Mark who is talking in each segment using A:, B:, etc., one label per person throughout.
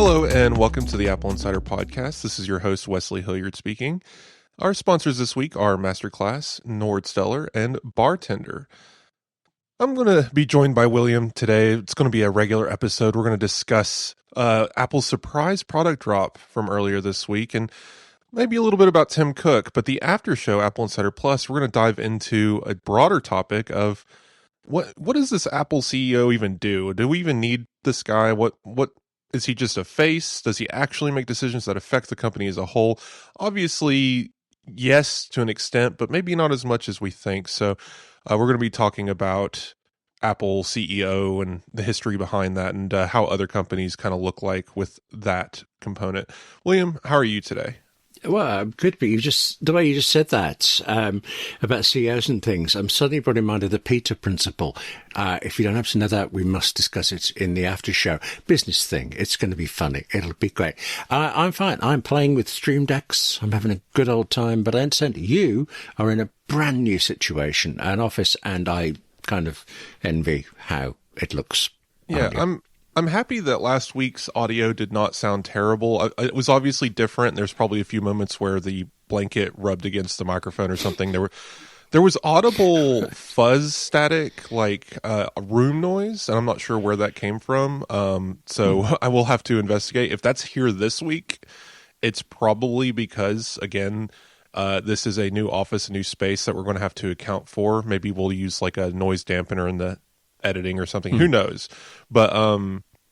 A: Hello and welcome to the AppleInsider Podcast. This is your host, Wes Hilliard speaking. Our sponsors this week are Masterclass, Nordstellar, and Bartender. I'm going to be joined by William today. It's going to be a regular episode. We're going to discuss Apple's surprise product drop from earlier this week and maybe a little bit about Tim Cook. But the after show, Apple Insider Plus, we're going to dive into a broader topic of what does this Apple CEO even do? Do we even need this guy? What is he just a face? Does he actually make decisions that affect the company as a whole? Obviously, yes, to an extent, but maybe not as much as we think. So we're going to be talking about Apple CEO and the history behind that and how other companies kind of look like with that component. William, how are you today?
B: Well, I'm good, but the way you just said that about CEOs and things, I'm suddenly brought in mind of the Peter principle. If you don't happen to know that, we must discuss it in the after show. Business thing. It's going to be funny. It'll be great. I'm fine. I'm playing with Stream Decks. I'm having a good old time, but I understand you are in a brand new situation, an office, and I kind of envy how it looks.
A: Yeah, I'm happy that last week's audio did not sound terrible. It was obviously different. There's probably a few moments where the blanket rubbed against the microphone or something. There was audible fuzz static, like a room noise, and I'm not sure where that came from. So I will have to investigate. If that's here this week, it's probably because, again, this is a new office, a new space that we're going to have to account for. Maybe we'll use like a noise dampener in the editing or something. Who knows? But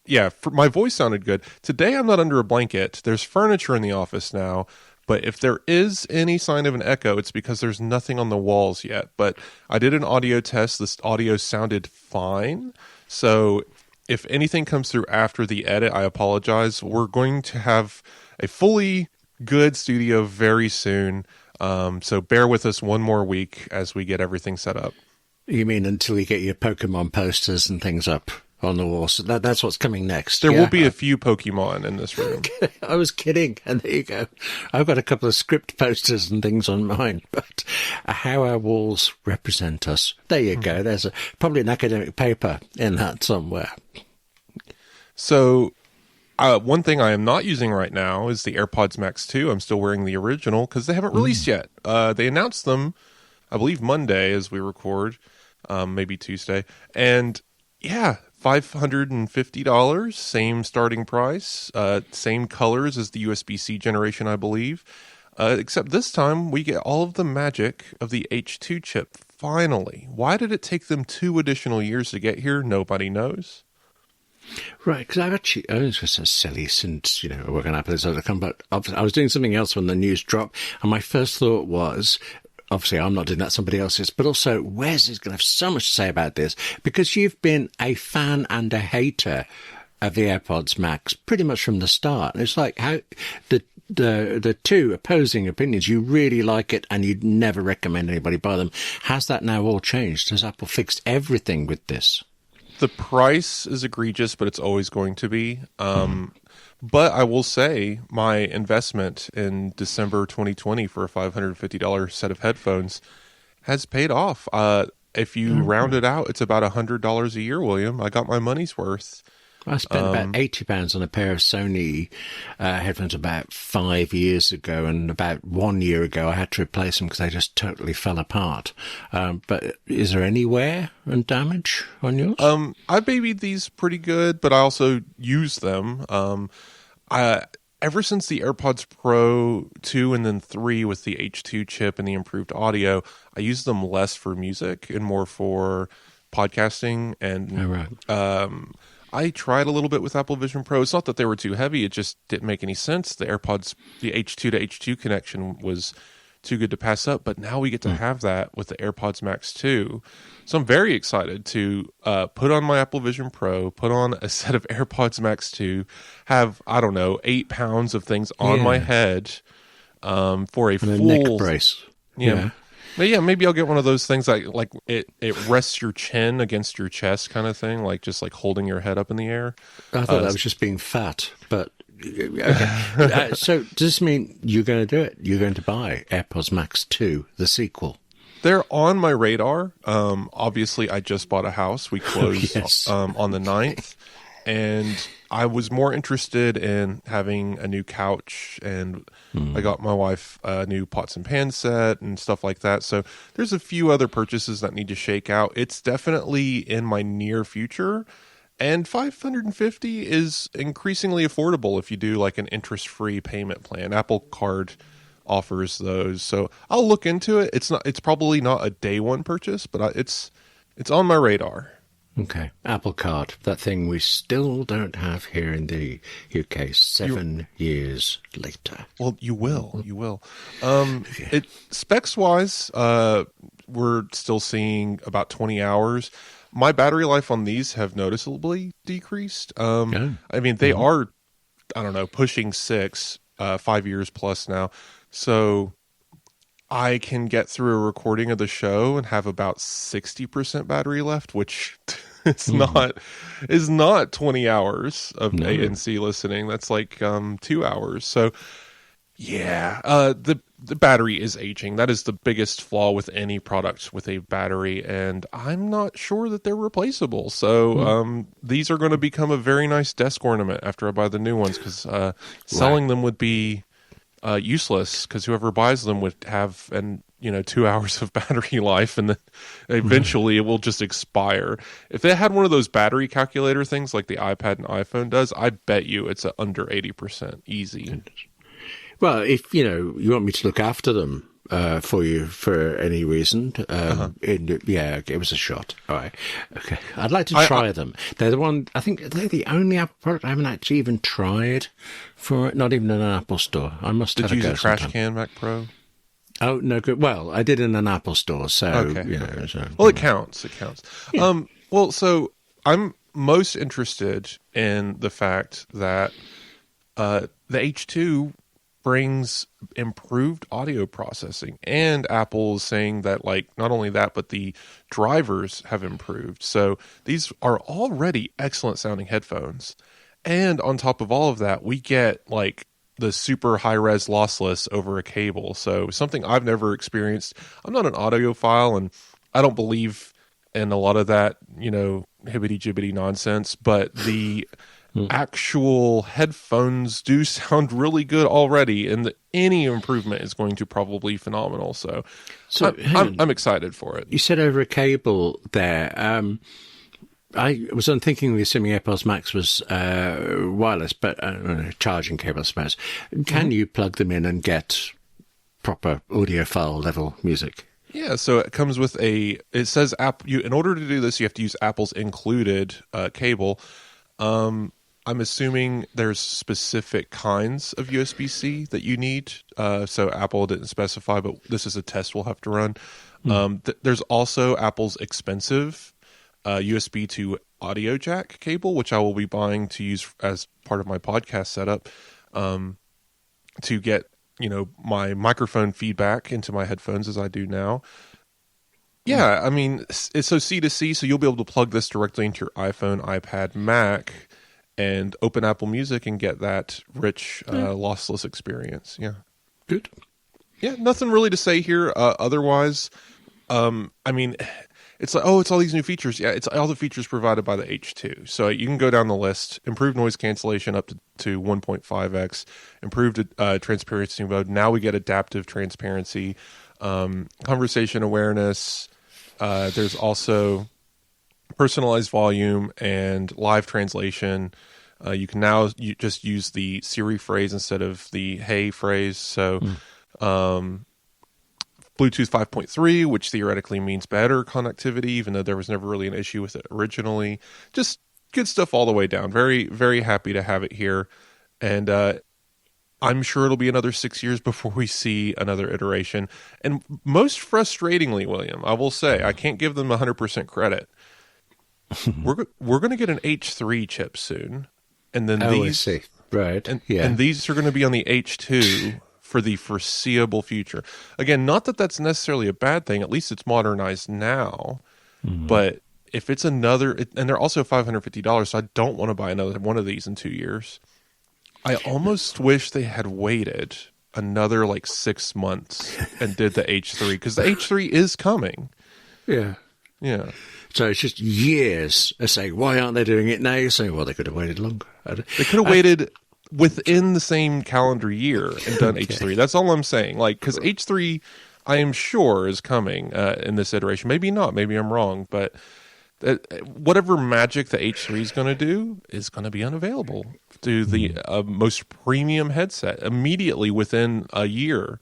A: yeah, my voice sounded good. Today I'm not under a blanket. There's furniture in the office now, but if there is any sign of an echo, it's because there's nothing on the walls yet. But I did an audio test. This audio sounded fine. So if anything comes through after the edit, I apologize. We're going to have a fully good studio very soon. So bear with us one more week as we get everything set up.
B: You mean until you get your Pokemon posters and things up on the wall? So that's what's coming next.
A: There will be a few Pokemon in this room.
B: I was kidding, and there you go. I've got a couple of script posters and things on mine, but how our walls represent us. There you go. There's probably an academic paper in that somewhere.
A: So one thing I am not using right now is the AirPods Max 2. I'm still wearing the original because they haven't released yet. They announced them, I believe, Monday as we record. Maybe Tuesday. And yeah, $550, same starting price, same colors as the USB-C generation, I believe. Except this time we get all of the magic of the H2 chip, finally. Why did it take them 2 additional years to get here? Nobody knows.
B: Right, because I was just so silly since, I work on Apple Insider, but I was doing something else when the news dropped, and my first thought was, obviously, I'm not doing that, somebody else is. But also, Wes is going to have so much to say about this because you've been a fan and a hater of the AirPods Max pretty much from the start. And it's like how the two opposing opinions, you really like it and you'd never recommend anybody buy them. Has that now all changed? Has Apple fixed everything with this?
A: The price is egregious, but it's always going to be. But I will say my investment in December 2020 for a $550 set of headphones has paid off. If you round it out, it's about $100 a year, William. I got my money's worth.
B: I spent about £80 on a pair of Sony headphones about 5 years ago, and about 1 year ago I had to replace them because they just totally fell apart. But is there any wear and damage on yours?
A: I babied these pretty good, but I also use them. Ever since the AirPods Pro 2 and then 3 with the H2 chip and the improved audio, I use them less for music and more for podcasting. And I tried a little bit with Apple Vision Pro. It's not that they were too heavy. It just didn't make any sense. The AirPods, the H2 to H2 connection was too good to pass up. But now we get to have that with the AirPods Max 2. So I'm very excited to put on my Apple Vision Pro, put on a set of AirPods Max 2, have, 8 pounds of things on my head for a full
B: neck brace.
A: Yeah. But yeah, maybe I'll get one of those things like it rests your chin against your chest kind of thing, like just like holding your head up in the air.
B: I thought that was just being fat, but okay. So does this mean you're going to do it? You're going to buy AirPods Max 2, the sequel?
A: They're on my radar. Obviously, I just bought a house. We closed on the 9th. and I was more interested in having a new couch, and I got my wife a new pots and pan set and stuff like that. So there's a few other purchases that need to shake out. It's definitely in my near future, and $550 is increasingly affordable if you do like an interest-free payment plan. Apple Card offers those, so I'll look into it. It's probably not a day one purchase, but it's on my radar.
B: Okay. Apple Card, that thing we still don't have here in the UK 7 years later.
A: Well, you will. It specs-wise, we're still seeing about 20 hours. My battery life on these have noticeably decreased. I mean, they are, I don't know, pushing 5 years plus now. So I can get through a recording of the show and have about 60% battery left, which is not 20 hours of ANC listening. That's like 2 hours. So yeah, the battery is aging. That is the biggest flaw with any product with a battery, and I'm not sure that they're replaceable. So these are going to become a very nice desk ornament after I buy the new ones, because selling them would be useless, because whoever buys them would have 2 hours of battery life, and then eventually it will just expire. If they had one of those battery calculator things like the iPad and iPhone does, I bet you it's under 80% easy.
B: Well, if you want me to look after them for you for any reason, give us a shot. All right, okay. I'd like to try them. They're the one. I think they're the only Apple product I haven't actually even tried for it. Not even in an Apple store. I must.
A: Did you use a trash can Mac Pro?
B: Oh no, good. Well, I did in an Apple store, so
A: okay.
B: So,
A: well, it counts. It counts. Yeah. Well, so I'm most interested in the fact that the H2 brings improved audio processing, and Apple is saying that, like, not only that, but the drivers have improved. So these are already excellent sounding headphones, and on top of all of that, we get like the super high res lossless over a cable. So something I've never experienced. I'm not an audiophile, and I don't believe in a lot of that hibbity jibbity nonsense, but the actual headphones do sound really good already, and any improvement is going to probably be phenomenal. So I'm excited for it.
B: You said over a cable there. I was thinking the assuming AirPods Max was wireless, but charging cable, I suppose. Can you plug them in and get proper audiophile level music?
A: Yeah, so it comes with it says in order to do this, you have to use Apple's included cable. I'm assuming there's specific kinds of USB-C that you need. So Apple didn't specify, but this is a test we'll have to run. There's also Apple's expensive USB to audio jack cable, which I will be buying to use as part of my podcast setup to get my microphone feedback into my headphones as I do now. Yeah, I mean, it's so C to C, so you'll be able to plug this directly into your iPhone, iPad, Mac, and open Apple Music and get that rich, lossless experience. Yeah.
B: Good.
A: Yeah, nothing really to say here. Otherwise, I mean, it's like, it's all these new features. Yeah, it's all the features provided by the H2. So you can go down the list. Improved noise cancellation up to 1.5x. Improved transparency mode. Now we get adaptive transparency. Conversation awareness. There's also personalized volume and live translation. You can now just use the Siri phrase instead of the Hey phrase. So Bluetooth 5.3, which theoretically means better connectivity, even though there was never really an issue with it originally. Just good stuff all the way down. Very, very happy to have it here. And I'm sure it'll be another 6 years before we see another iteration. And most frustratingly, William, I will say, I can't give them 100% credit. We're going to get an H3 chip soon, and then
B: I see. Right,
A: and these are going to be on the H2 for the foreseeable future. Again, not that that's necessarily a bad thing. At least it's modernized now. But if it's another, and they're also $550, so I don't want to buy another one of these in 2 years. I almost wish they had waited another 6 months and did the H3, because the H3 is coming.
B: Yeah.
A: Yeah.
B: So it's just years of saying, why aren't they doing it now? You're saying, well, they could have waited longer.
A: They could have waited within the same calendar year and done H3. That's all I'm saying. Like, because H3, I am sure, is coming in this iteration. Maybe not. Maybe I'm wrong. But whatever magic the H3 is going to do is going to be unavailable to the most premium headset immediately within a year.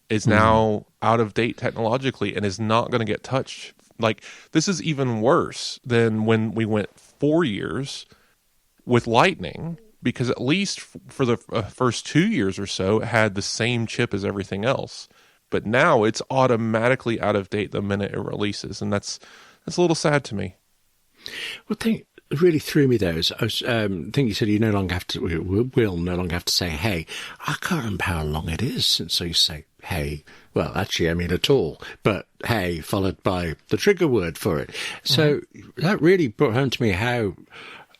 A: Is now out of date technologically and is not going to get touched. Like, this is even worse than when we went 4 years with Lightning, because at least for the first 2 years or so, it had the same chip as everything else. But now it's automatically out of date the minute it releases, and that's a little sad to me.
B: Well, thing really threw me there is, I think you said you no longer have to, will no longer have to say, hey. I can't remember how long it is since I used to say, hey. Well, actually, I mean at all, but hey, followed by the trigger word for it. So that really brought home to me how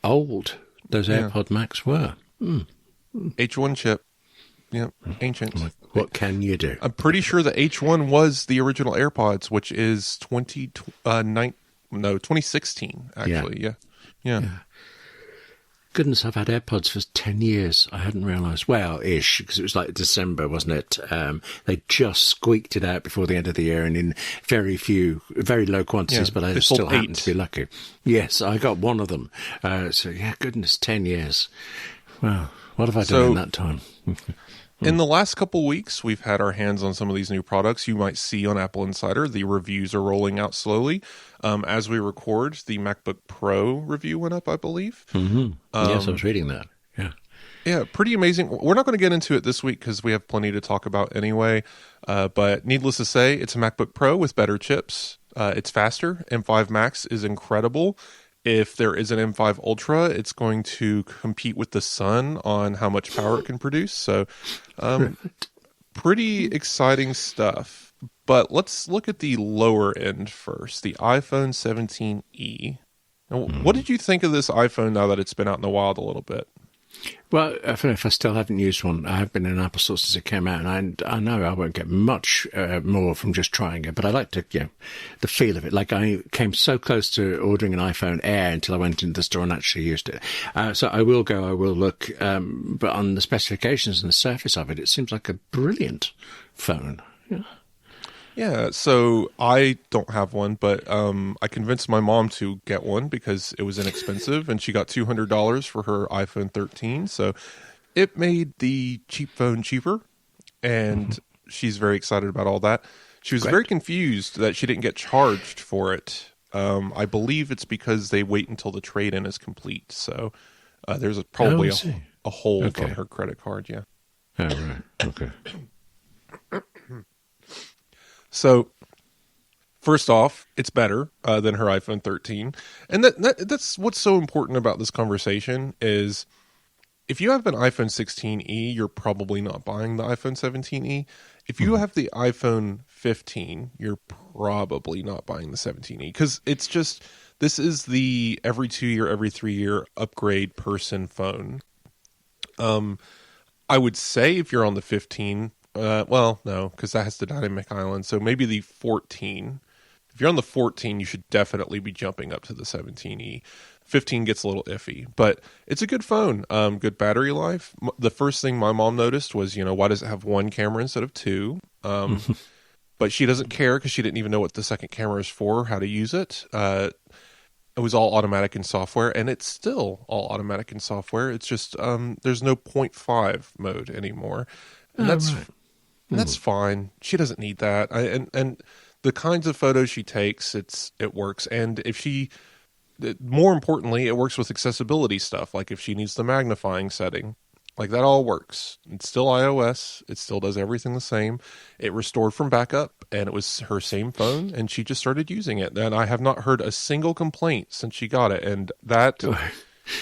B: old those AirPod Max were.
A: H1 chip. Yeah, ancient.
B: What can you do?
A: I'm pretty sure the H1 was the original AirPods, which is 2016, actually. Yeah.
B: Goodness, I've had AirPods for 10 years. I hadn't realised. Well, ish, because it was like December, wasn't it? They just squeaked it out before the end of the year and in very low quantities, but I still happened to be lucky. Yes, I got one of them. So, goodness, 10 years. Wow, what have I done in that time?
A: In the last couple weeks, we've had our hands on some of these new products. You might see on Apple Insider, the reviews are rolling out slowly. As we record, the MacBook Pro review went up, I believe.
B: Yes, I was reading that.
A: Yeah, pretty amazing. We're not going to get into it this week because we have plenty to talk about anyway. But needless to say, it's a MacBook Pro with better chips. It's faster. M5 Max is incredible. If there is an M5 Ultra, it's going to compete with the sun on how much power it can produce. So, pretty exciting stuff. But let's look at the lower end first, the iPhone 17e. Now, what did you think of this iPhone now that it's been out in the wild a little bit?
B: Well, I don't know if I still haven't used one. I have been in Apple Store since it came out, and I know I won't get much more from just trying it, but I like to, the feel of it. Like, I came so close to ordering an iPhone Air until I went into the store and actually used it. So I will look, but on the specifications and the surface of it, it seems like a brilliant phone.
A: Yeah, so I don't have one, but I convinced my mom to get one because it was inexpensive, and she got $200 for her iPhone 13. So it made the cheap phone cheaper, and she's very excited about all that. She was very confused that she didn't get charged for it. I believe it's because they wait until the trade-in is complete. So there's probably a hold on her credit card, yeah.
B: Oh, right. Okay.
A: So, first off, it's better than her iPhone 13. And that's what's so important about this conversation is if you have an iPhone 16e, you're probably not buying the iPhone 17e. If you have the iPhone 15, you're probably not buying the 17e. Because it's just, this is the every 2 year, every 3 year upgrade person phone. I would say if you're on the 15... well, no, because that has the dynamic island. So maybe the 14. If you're on the 14, you should definitely be jumping up to the 17e. 15 gets a little iffy, but it's a good phone. Good battery life. The first thing my mom noticed was, why does it have one camera instead of two? But she doesn't care because she didn't even know what the second camera is for, how to use it. It was all automatic in software, and it's still all automatic in software. It's just there's no 0.5 mode anymore. And that's fine. She doesn't need that. And the kinds of photos she takes, it works. And more importantly, it works with accessibility stuff. Like if she needs the magnifying setting, like that all works. It's still iOS. It still does everything the same. It restored from backup, and it was her same phone, and she just started using it. And I have not heard a single complaint since she got it. And that...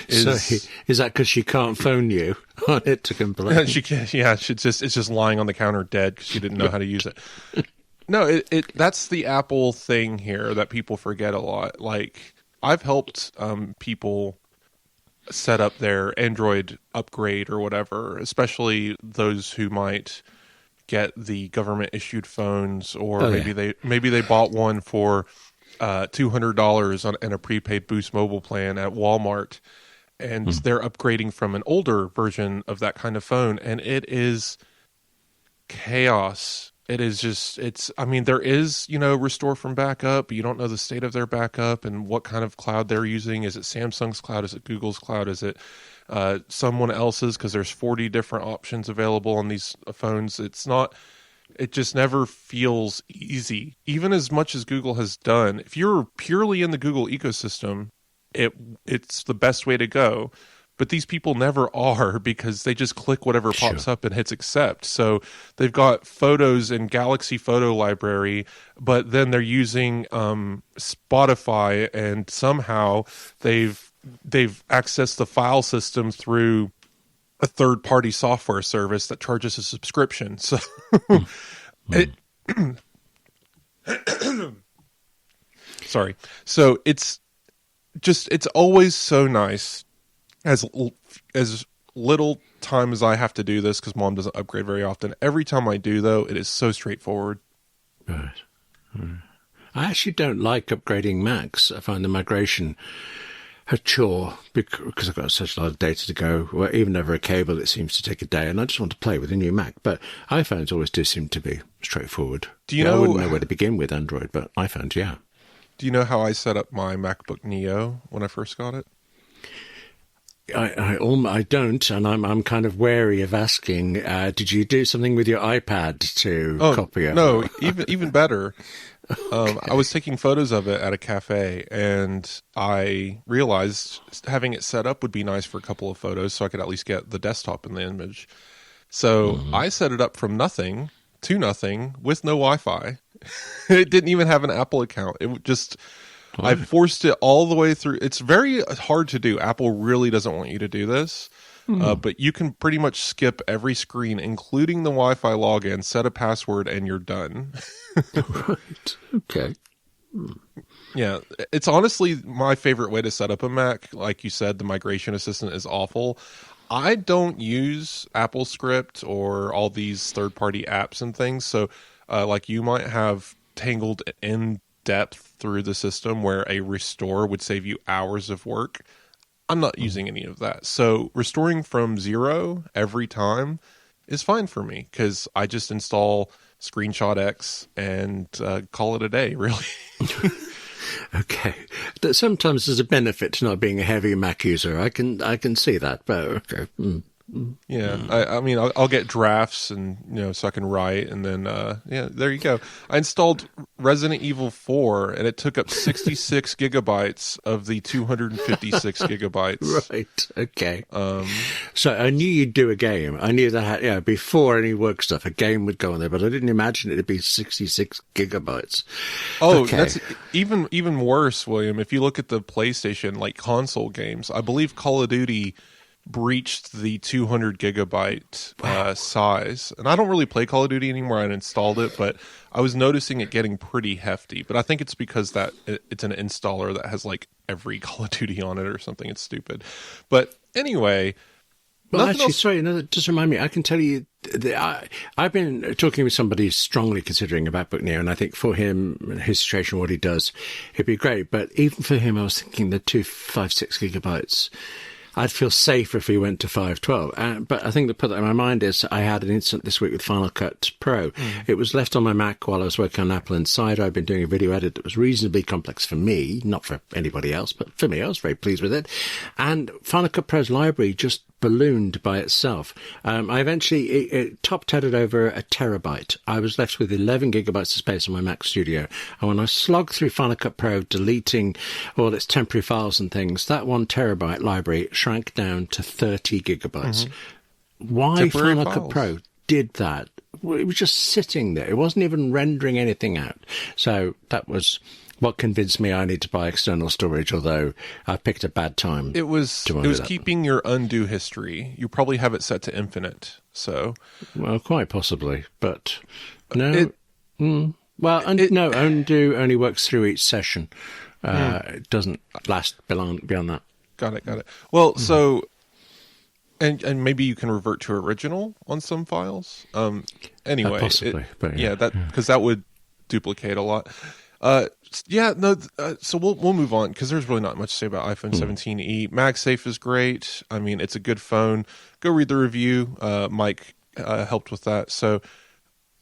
B: Is that because she can't phone you on it to complain?
A: She can't. Yeah, it's just lying on the counter dead because she didn't know how to use it. No, that's the Apple thing here that people forget a lot. Like I've helped people set up their Android upgrade or whatever, especially those who might get the government issued phones, or maybe they bought one for $200 in a prepaid Boost mobile plan at Walmart, and they're upgrading from an older version of that kind of phone, and it is chaos. It is just, there is, restore from backup, but you don't know the state of their backup and what kind of cloud they're using. Is it Samsung's cloud? Is it Google's cloud? Is it someone else's? Because there's 40 different options available on these phones. It just never feels easy. Even as much as Google has done, if you're purely in the Google ecosystem, it's the best way to go. But these people never are, because they just click whatever pops up and hits accept. So they've got photos in Galaxy Photo Library, but then they're using Spotify, and somehow they've accessed the file system through a third-party software service that charges a subscription. So sorry. So it's always so nice. As little time as I have to do this, because Mom doesn't upgrade very often. Every time I do, though, it is so straightforward.
B: Right. I actually don't like upgrading Macs. I find the migration a chore because I've got such a lot of data to go. Well, even over a cable, it seems to take a day, and I just want to play with a new Mac. But iPhones always do seem to be straightforward. I wouldn't know where to begin with Android, but iPhones, yeah.
A: Do you know how I set up my MacBook Neo when I first got it?
B: I don't, and I'm kind of wary of asking. Did you do something with your iPad to copy it?
A: No, even better. Okay. I was taking photos of it at a cafe, and I realized having it set up would be nice for a couple of photos, so I could at least get the desktop in the image. So I set it up from nothing to nothing with no Wi-Fi. It didn't even have an Apple account. It just... I forced it all the way through. It's very hard to do. Apple really doesn't want you to do this. But you can pretty much skip every screen, including the Wi-Fi login, set a password, and you're done.
B: Right. Okay.
A: Yeah. It's honestly my favorite way to set up a Mac. Like you said, the migration assistant is awful. I don't use AppleScript or all these third-party apps and things. So like you might have tangled in depth through the system where a restore would save you hours of work. I'm not using any of that. So restoring from zero every time is fine for me, because I just install Screenshot X and call it a day, really.
B: Okay. Sometimes there's a benefit to not being a heavy Mac user. I can see that, but okay.
A: Yeah, I'll get drafts, and so I can write, and then there you go. I installed Resident Evil 4, and it took up 66 gigabytes of the 256 gigabytes.
B: Right. Okay. So I knew you'd do a game. I knew that before any work stuff, a game would go on there, but I didn't imagine it'd be 66 gigabytes.
A: Oh,
B: okay.
A: That's even worse, William. If you look at the PlayStation, like console games, I believe Call of Duty breached the 200 gigabyte size, and I don't really play Call of Duty anymore. I installed it, but I was noticing it getting pretty hefty. But I think it's because that it's an installer that has like every Call of Duty on it or something. It's stupid. But anyway,
B: well, actually, sorry, just remind me. I can tell you, I've been talking with somebody strongly considering a MacBook Neo, and I think for him, his situation, what he does, it'd be great. But even for him, I was thinking the 256 gigabytes. I'd feel safer if he went to 512. But I think to put that in my mind is I had an incident this week with Final Cut Pro. It was left on my Mac while I was working on AppleInsider. I'd been doing a video edit that was reasonably complex for me, not for anybody else, but for me. I was very pleased with it. And Final Cut Pro's library just ballooned by itself. I eventually, it top-headed over a terabyte. I was left with 11 gigabytes of space on my Mac Studio. And when I slogged through Final Cut Pro, deleting all its temporary files and things, that 1 terabyte library shrank down to 30 gigabytes. Why
A: Temporary
B: Final
A: files.
B: Cut Pro did that? Well, it was just sitting there. It wasn't even rendering anything out. So that was what convinced me I need to buy external storage, although I picked a bad time.
A: It was keeping your undo history. You probably have it set to infinite. So,
B: well, quite possibly, but no. No, undo only works through each session. It doesn't last beyond that.
A: Got it. Well, so, and maybe you can revert to original on some files. Anyway,
B: possibly, but
A: because that would duplicate a lot. Yeah, no. So we'll move on because there's really not much to say about iPhone 17e. MagSafe is great. I mean, it's a good phone. Go read the review. Mike helped with that. So,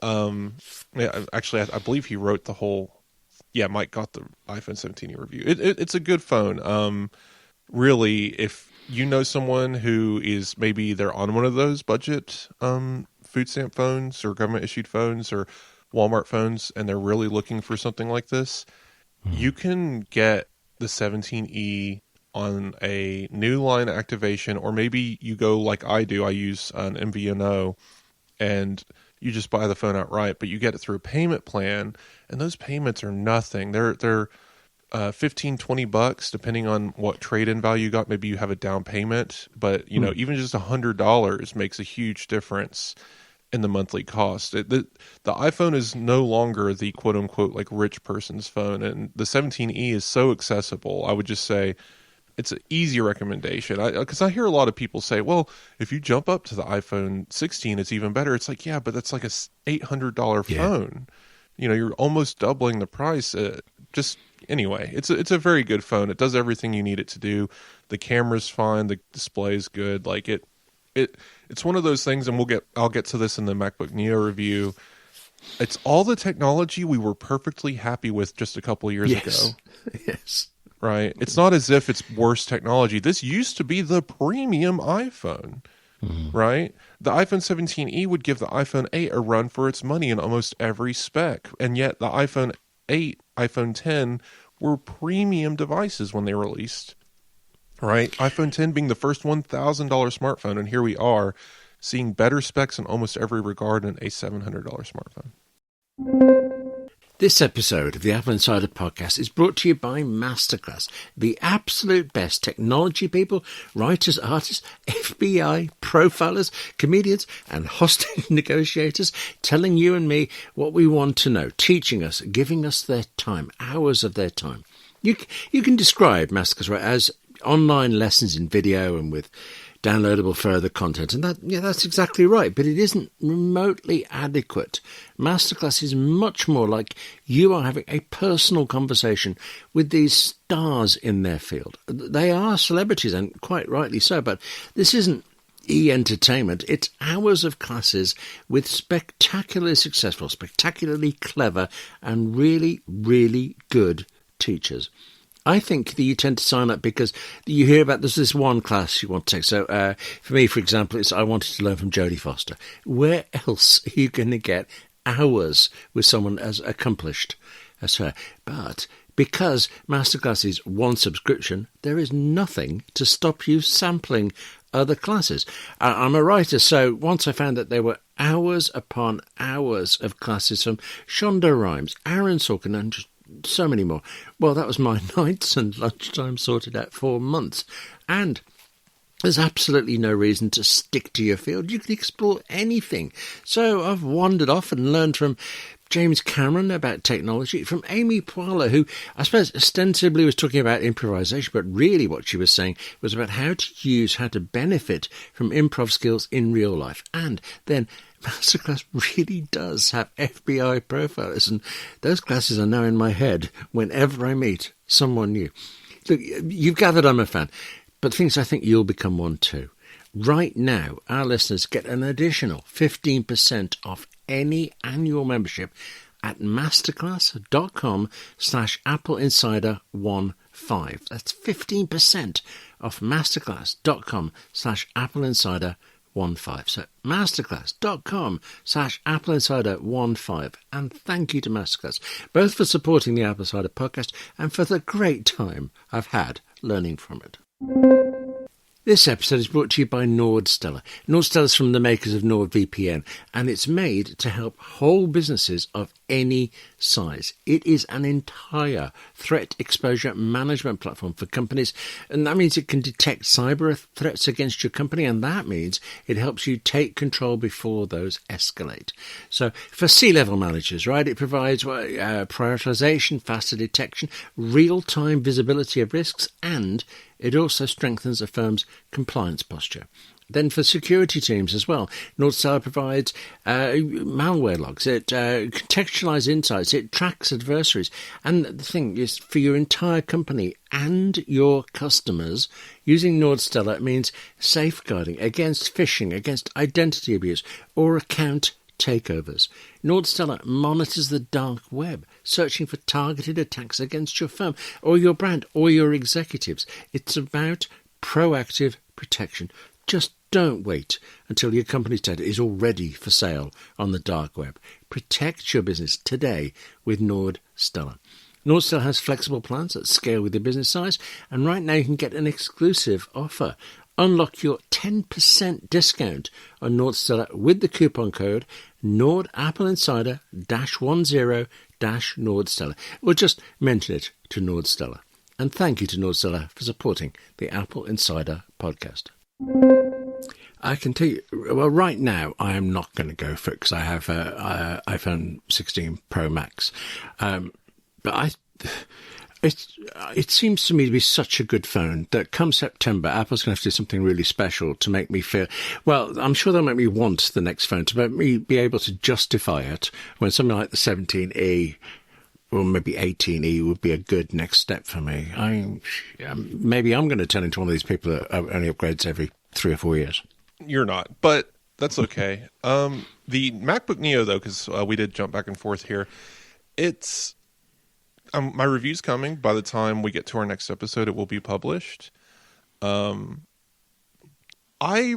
A: yeah, actually, I believe he wrote the whole. Yeah, Mike got the iPhone 17e review. It's a good phone. Really, if you know someone who is maybe they're on one of those budget food stamp phones or government issued phones or Walmart phones, and they're really looking for something like this, you can get the 17e on a new line activation, or maybe you go like I do. I use an MVNO, and you just buy the phone outright, but you get it through a payment plan, and those payments are nothing. They're $15-20 depending on what trade-in value you got. Maybe you have a down payment, but even just $100 makes a huge difference in the monthly cost. The iPhone is no longer the quote-unquote like rich person's phone, and the 17e is so accessible. I would just say it's an easy recommendation, because I hear a lot of people say, well, if you jump up to the iPhone 16 it's even better. It's like, yeah, but that's like a $800 phone. You're almost doubling the price. Anyway, it's a very good phone. It does everything you need it to do. The camera's fine, the display is good. Like it's one of those things, and I'll get to this in the MacBook Neo review. It's all the technology we were perfectly happy with just a couple of years ago.
B: Yes.
A: Right? It's not as if it's worse technology. This used to be the premium iPhone, right? The iPhone 17e would give the iPhone 8 a run for its money in almost every spec, and yet the iPhone 8, iPhone 10 were premium devices when they released. Right, iPhone 10 being the first $1,000 smartphone, and here we are seeing better specs in almost every regard in a $700 smartphone.
B: This episode of the Apple Insider Podcast is brought to you by Masterclass, the absolute best technology people, writers, artists, FBI, profilers, comedians, and hostage negotiators telling you and me what we want to know, teaching us, giving us their time, hours of their time. You can describe Masterclass as online lessons in video and with downloadable further content, and that's exactly right, but it isn't remotely adequate. Masterclass is much more like you are having a personal conversation with these stars in their field. They are celebrities, and quite rightly so, but this isn't e-entertainment. It's hours of classes with spectacularly successful, spectacularly clever, and really, really good teachers. I think that you tend to sign up because you hear about there's this one class you want to take. So for me, for example, I wanted to learn from Jodie Foster. Where else are you going to get hours with someone as accomplished as her? But because Masterclass is one subscription, there is nothing to stop you sampling other classes. I'm a writer, so once I found that there were hours upon hours of classes from Shonda Rhimes, Aaron Sorkin, and just so many more. Well, that was my nights and lunchtime sorted out for months. And there's absolutely no reason to stick to your field. You can explore anything. So I've wandered off and learned from James Cameron about technology, from Amy Poehler, who I suppose ostensibly was talking about improvisation, but really what she was saying was about how to benefit from improv skills in real life. And then Masterclass really does have FBI profilers, and those classes are now in my head whenever I meet someone new. Look, you've gathered I'm a fan, but things I think you'll become one too. Right now, our listeners get an additional 15% off any annual membership at masterclass.com/AppleInsider15. That's 15% off masterclass.com/AppleInsider15. So masterclass.com/AppleInsider15. And thank you to Masterclass, both for supporting the Apple Insider Podcast and for the great time I've had learning from it. This episode is brought to you by Nordstella. Nordstella is from the makers of NordVPN, and it's made to help whole businesses of any size. It is an entire threat exposure management platform for companies, and that means it can detect cyber threats against your company, and that means it helps you take control before those escalate. So for C-level managers, right, it provides prioritization, faster detection, real-time visibility of risks, and it also strengthens a firm's compliance posture. Then for security teams as well, Nordstellar provides malware logs, it contextualizes insights, it tracks adversaries. And the thing is, for your entire company and your customers, using Nordstellar means safeguarding against phishing, against identity abuse, or account takeovers. Nordstellar monitors the dark web, searching for targeted attacks against your firm or your brand or your executives. It's about proactive protection. Just don't wait until your company's data is already for sale on the dark web. Protect your business today with Nordstellar. Nordstellar has flexible plans that scale with your business size, and right now you can get an exclusive offer. Unlock your 10% discount on Nordstellar with the coupon code AppleInsider-10-Nordstellar, or just mention it to Nordstellar. And thank you to Nordstellar for supporting the Apple Insider podcast. I can tell you, well, right now I am not going to go for it because I have an iPhone 16 Pro Max. But it seems to me to be such a good phone that come September, Apple's going to have to do something really special to make me feel, well, I'm sure they'll make me want the next phone, to make me be able to justify it when something like the 17E or maybe 18E would be a good next step for me. Maybe I'm going to turn into one of these people that only upgrades every 3 or 4 years.
A: You're not, but that's okay. The MacBook Neo, though, because we did jump back and forth here, it's my review's coming. By the time we get to our next episode, it will be published. I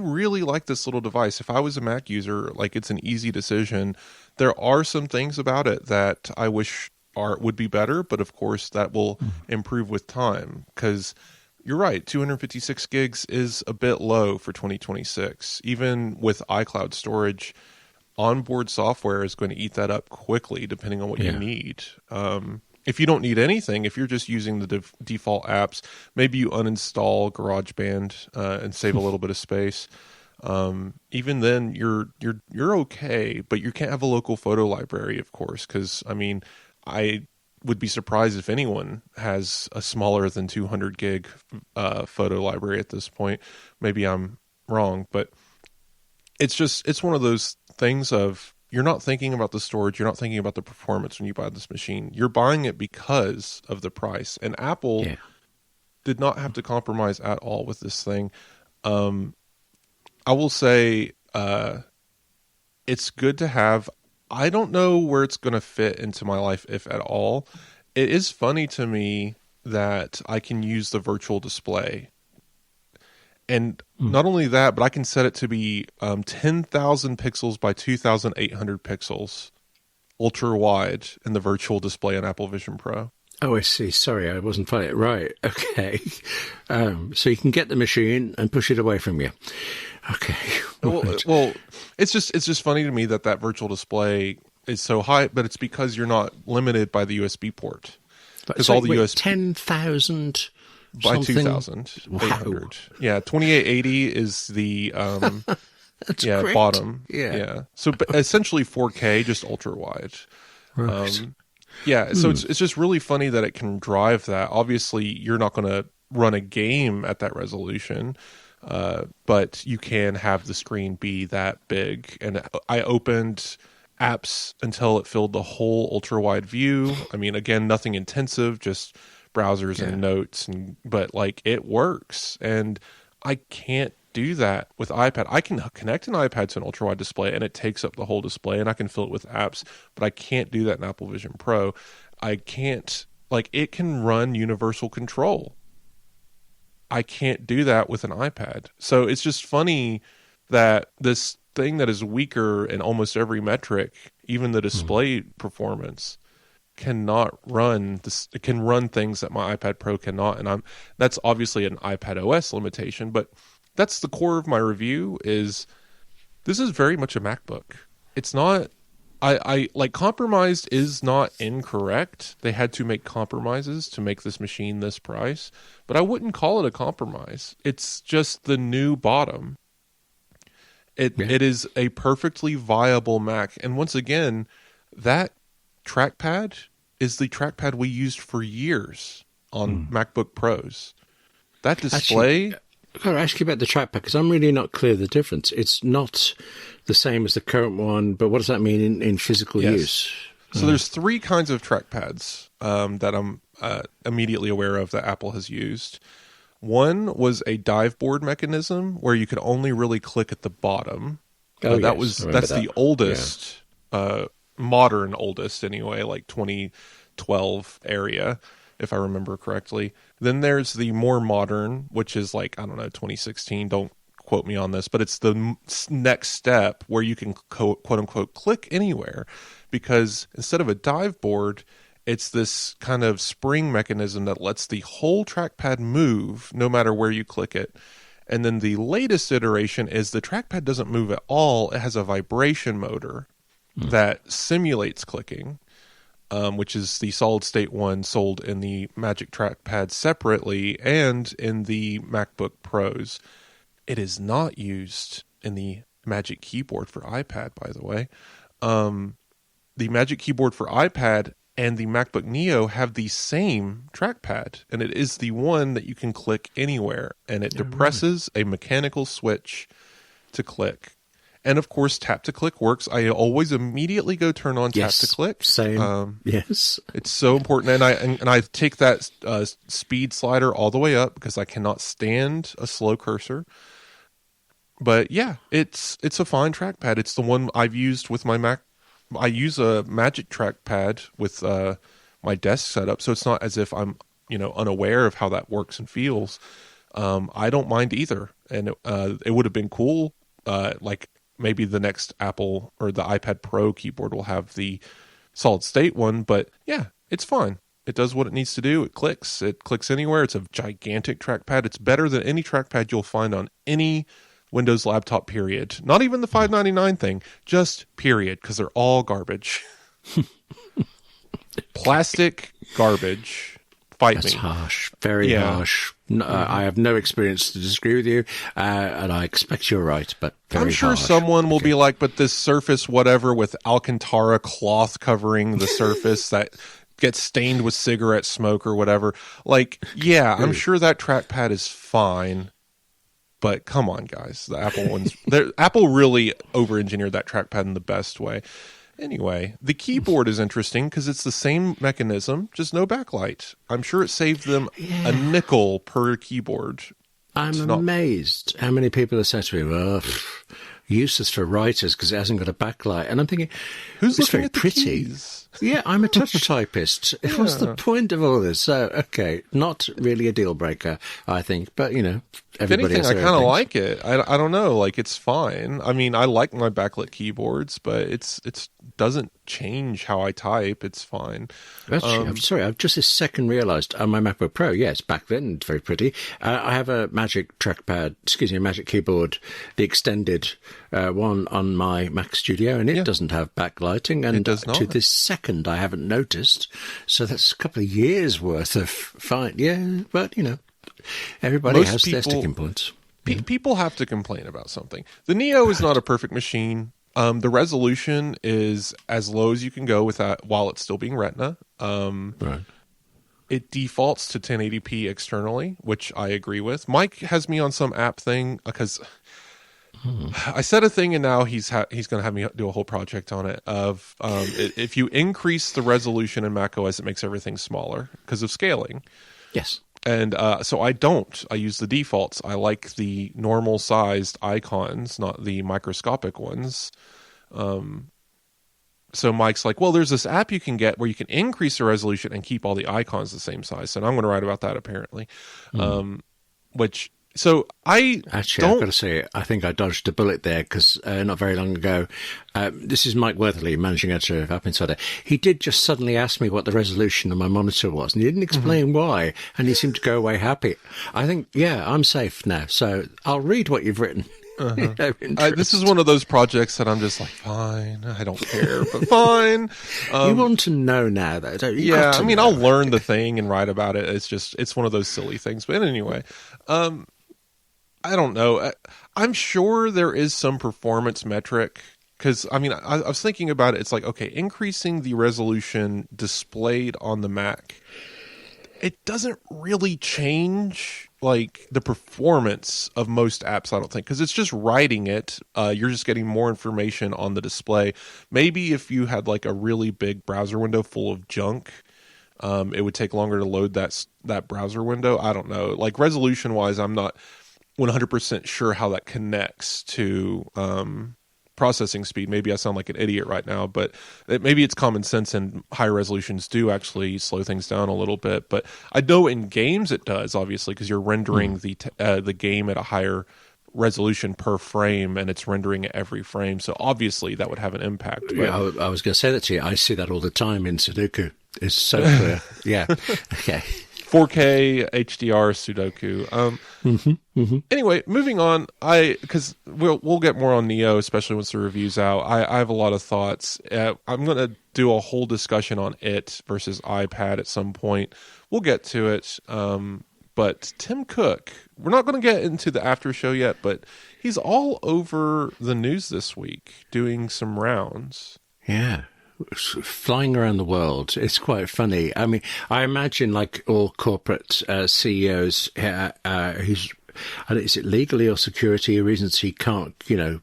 A: really like this little device. If I was a Mac user, like, it's an easy decision. There are some things about it that I wish would be better, but of course that will improve with time, because you're right, 256 gigs is a bit low for 2026. Even with iCloud storage, onboard software is going to eat that up quickly, depending on what you need. If you don't need anything, if you're just using the default apps, maybe you uninstall GarageBand and save a little bit of space. Even then, you're okay, but you can't have a local photo library, of course, because, I mean, I would be surprised if anyone has a smaller than 200 gig photo library at this point. Maybe I'm wrong, but it's one of those things of, you're not thinking about the storage, you're not thinking about the performance when you buy this machine. You're buying it because of the price. And Apple did not have to compromise at all with this thing. I will say it's good to have. I don't know where it's going to fit into my life, if at all. It is funny to me that I can use the virtual display. And not only that, but I can set it to be 10,000 pixels by 2,800 pixels, ultra wide, in the virtual display on Apple Vision Pro.
B: Oh, I see. Sorry, I wasn't following it right. Okay. So you can get the machine and push it away from you. Okay.
A: Well, it's just funny to me that virtual display is so high, but it's because you're not limited by the USB port. Because all the USB
B: 10,000
A: by 2,800. Wow. Yeah, 2880 is the
B: That's great.
A: Bottom.
B: Yeah.
A: So essentially 4K, just ultra wide.
B: Right.
A: So it's just really funny that it can drive that. Obviously, you're not going to run a game at that resolution, but you can have the screen be that big. And I opened apps until it filled the whole ultra wide view. I mean, again, nothing intensive, just browsers and notes, but like, it works. And I can't do that with iPad. I can connect an iPad to an ultra wide display and it takes up the whole display, and I can fill it with apps, but I can't do that in Apple Vision Pro. I can't, like, it can run universal control. I can't do that with an iPad. So it's just funny that this thing that is weaker in almost every metric, even the display performance, cannot run this. It can run things that my iPad Pro cannot, and that's obviously an iPad OS limitation, but that's the core of my review. Is this is very much a MacBook. It's not. I like, compromised is not incorrect. They had to make compromises to make this machine this price, but I wouldn't call it a compromise. It's just the new bottom. It is a perfectly viable Mac, and once again, that trackpad is the trackpad we used for years on MacBook Pros. That display...
B: I've got to ask you about the trackpad, because I'm really not clear the difference. It's not the same as the current one, but what does that mean in physical use?
A: So there's 3 kinds of trackpads that I'm immediately aware of that Apple has used. One was a dive board mechanism where you could only really click at the bottom. That's the oldest, modern oldest anyway, like 2012 area, if I remember correctly. Then there's the more modern, which is like, I don't know, 2016. Don't quote me on this, but it's the next step where you can quote unquote click anywhere, because instead of a dive board, it's this kind of spring mechanism that lets the whole trackpad move no matter where you click it. And then the latest iteration is the trackpad doesn't move at all. It has a vibration motor that simulates clicking, which is the solid state one sold in the Magic Trackpad separately and in the MacBook Pros. It is not used in the Magic Keyboard for iPad, by the way. The Magic Keyboard for iPad and the MacBook Neo have the same trackpad, and it is the one that you can click anywhere, and it depresses a mechanical switch to click. And of course, tap to click works. I always immediately go turn on tap to click.
B: Same. Yes,
A: it's so important, and I take that speed slider all the way up because I cannot stand a slow cursor. But yeah, it's a fine trackpad. It's the one I've used with my Mac. I use a Magic Trackpad with my desk setup, so it's not as if I'm unaware of how that works and feels. I don't mind either, and it would have been cool. Like maybe the next Apple or the iPad Pro keyboard will have the solid state one, but yeah, it's fine. It does what it needs to do. It clicks anywhere. It's a gigantic trackpad. It's better than any trackpad you'll find on any Windows laptop, period. Not even the $599 thing, just period, because they're all garbage. Plastic garbage. Fight
B: That's
A: me.
B: Harsh, very harsh. No, I have no experience to disagree with you, and I expect you're right, but very
A: I'm sure
B: harsh.
A: someone will be like, but this Surface whatever with Alcantara cloth covering the surface that gets stained with cigarette smoke or whatever. Like, yeah, I'm sure that trackpad is fine. But come on, guys. The Apple ones, Apple really over-engineered that trackpad in the best way. Anyway, the keyboard is interesting because it's the same mechanism, just no backlight. I'm sure it saved them a nickel per keyboard.
B: I'm amazed how many people are saying to me, well, useless for writers because it hasn't got a backlight. And I'm thinking,
A: who's looking
B: very
A: at the
B: pretty.
A: keys?
B: Yeah, I'm a touch typist. What's the point of all this? So, okay, not really a deal breaker, I think. But, everybody
A: If anything,
B: has
A: I
B: their
A: kind of
B: things.
A: like it. I don't know. Like, it's fine. I mean, I like my backlit keyboards, but it's doesn't change how I type. It's fine.
B: Actually, I'm sorry, I've just this second realised on my MacBook Pro, it's backlit and very pretty. I have a Magic Magic Keyboard, the extended one on my Mac Studio, and it doesn't have backlighting. And
A: It does not.
B: to this second, I haven't noticed. So that's a couple of years worth of fine. Yeah, but, everybody
A: Most
B: has their
A: people-
B: sticking points.
A: People have to complain about something. The Neo is not a perfect machine. The resolution is as low as you can go with that while it's still being Retina.
B: Right.
A: It defaults to 1080p externally, which I agree with. Mike has me on some app thing because I said a thing, and now he's going to have me do a whole project on it. Of if you increase the resolution in macOS, it makes everything smaller because of scaling.
B: Yes.
A: And so I don't. I use the defaults. I like the normal sized icons, not the microscopic ones. So Mike's like, well, there's this app you can get where you can increase the resolution and keep all the icons the same size. So I'm going to write about that apparently. I've
B: got to say, I think I dodged a bullet there because not very long ago, this is Mike Worthley, managing editor of AppInsider. He did just suddenly ask me what the resolution of my monitor was, and he didn't explain why, and he seemed to go away happy. I think, I'm safe now, so I'll read what you've written.
A: This is one of those projects that I'm just like, fine, I don't care, but fine.
B: You want to know now, though, don't you?
A: Yeah, I mean, I'll learn the thing and write about it. It's one of those silly things. But anyway, I don't know. I'm sure there is some performance metric because, I mean, I was thinking about it. It's like, okay, increasing the resolution displayed on the Mac it doesn't really change like the performance of most apps, I don't think, because it's just writing it. You're just getting more information on the display. Maybe if you had like a really big browser window full of junk, it would take longer to load that browser window. I don't know. Like resolution wise, I'm not 100% sure how that connects to processing speed. Maybe I sound like an idiot right now, but maybe it's common sense and higher resolutions do actually slow things down a little bit. But I know in games it does, obviously, because you're rendering the game at a higher resolution per frame, and it's rendering at every frame. So obviously that would have an impact. But...
B: Yeah, I was going to say that to you. I see that all the time in Sudoku. It's so clear. Yeah. Okay.
A: 4K HDR Sudoku. Anyway, moving on. Because we'll get more on Neo, especially once the review's out. I have a lot of thoughts. I'm going to do a whole discussion on it versus iPad at some point. We'll get to it. But Tim Cook, we're not going to get into the after show yet, but he's all over the news this week doing some rounds.
B: Yeah. Flying around the world. It's quite funny. I mean, I imagine like all corporate CEOs, is it legally or security reasons he can't,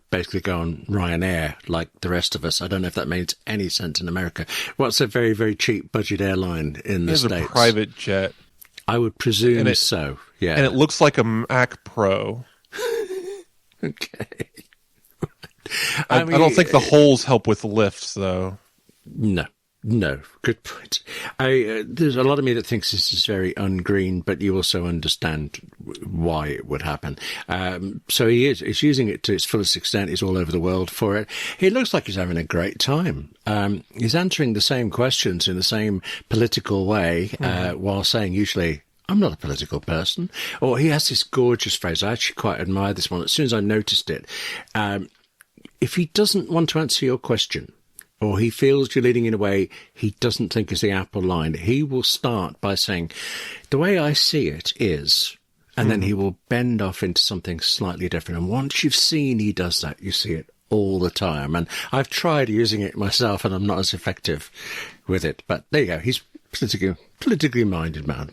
B: basically go on Ryanair like the rest of us. I don't know if that makes any sense in America. What's a very, very cheap budget airline in the States?
A: It's a private jet.
B: I would presume so, yeah.
A: And it looks like a Mac Pro.
B: Okay.
A: I don't think the holes help with lifts, though.
B: No, good point. There's a lot of me that thinks this is very ungreen, but you also understand why it would happen. So he's using it to its fullest extent. He's all over the world for it. He looks like he's having a great time. He's answering the same questions in the same political way, while saying usually, I'm not a political person. Or he has this gorgeous phrase. I actually quite admire this one. As soon as I noticed it, if he doesn't want to answer your question, or he feels you're leading in a way he doesn't think is the Apple line, he will start by saying, the way I see it is, and then he will bend off into something slightly different. And once you've seen he does that, you see it all the time. And I've tried using it myself, and I'm not as effective with it. But there you go. He's politically minded man.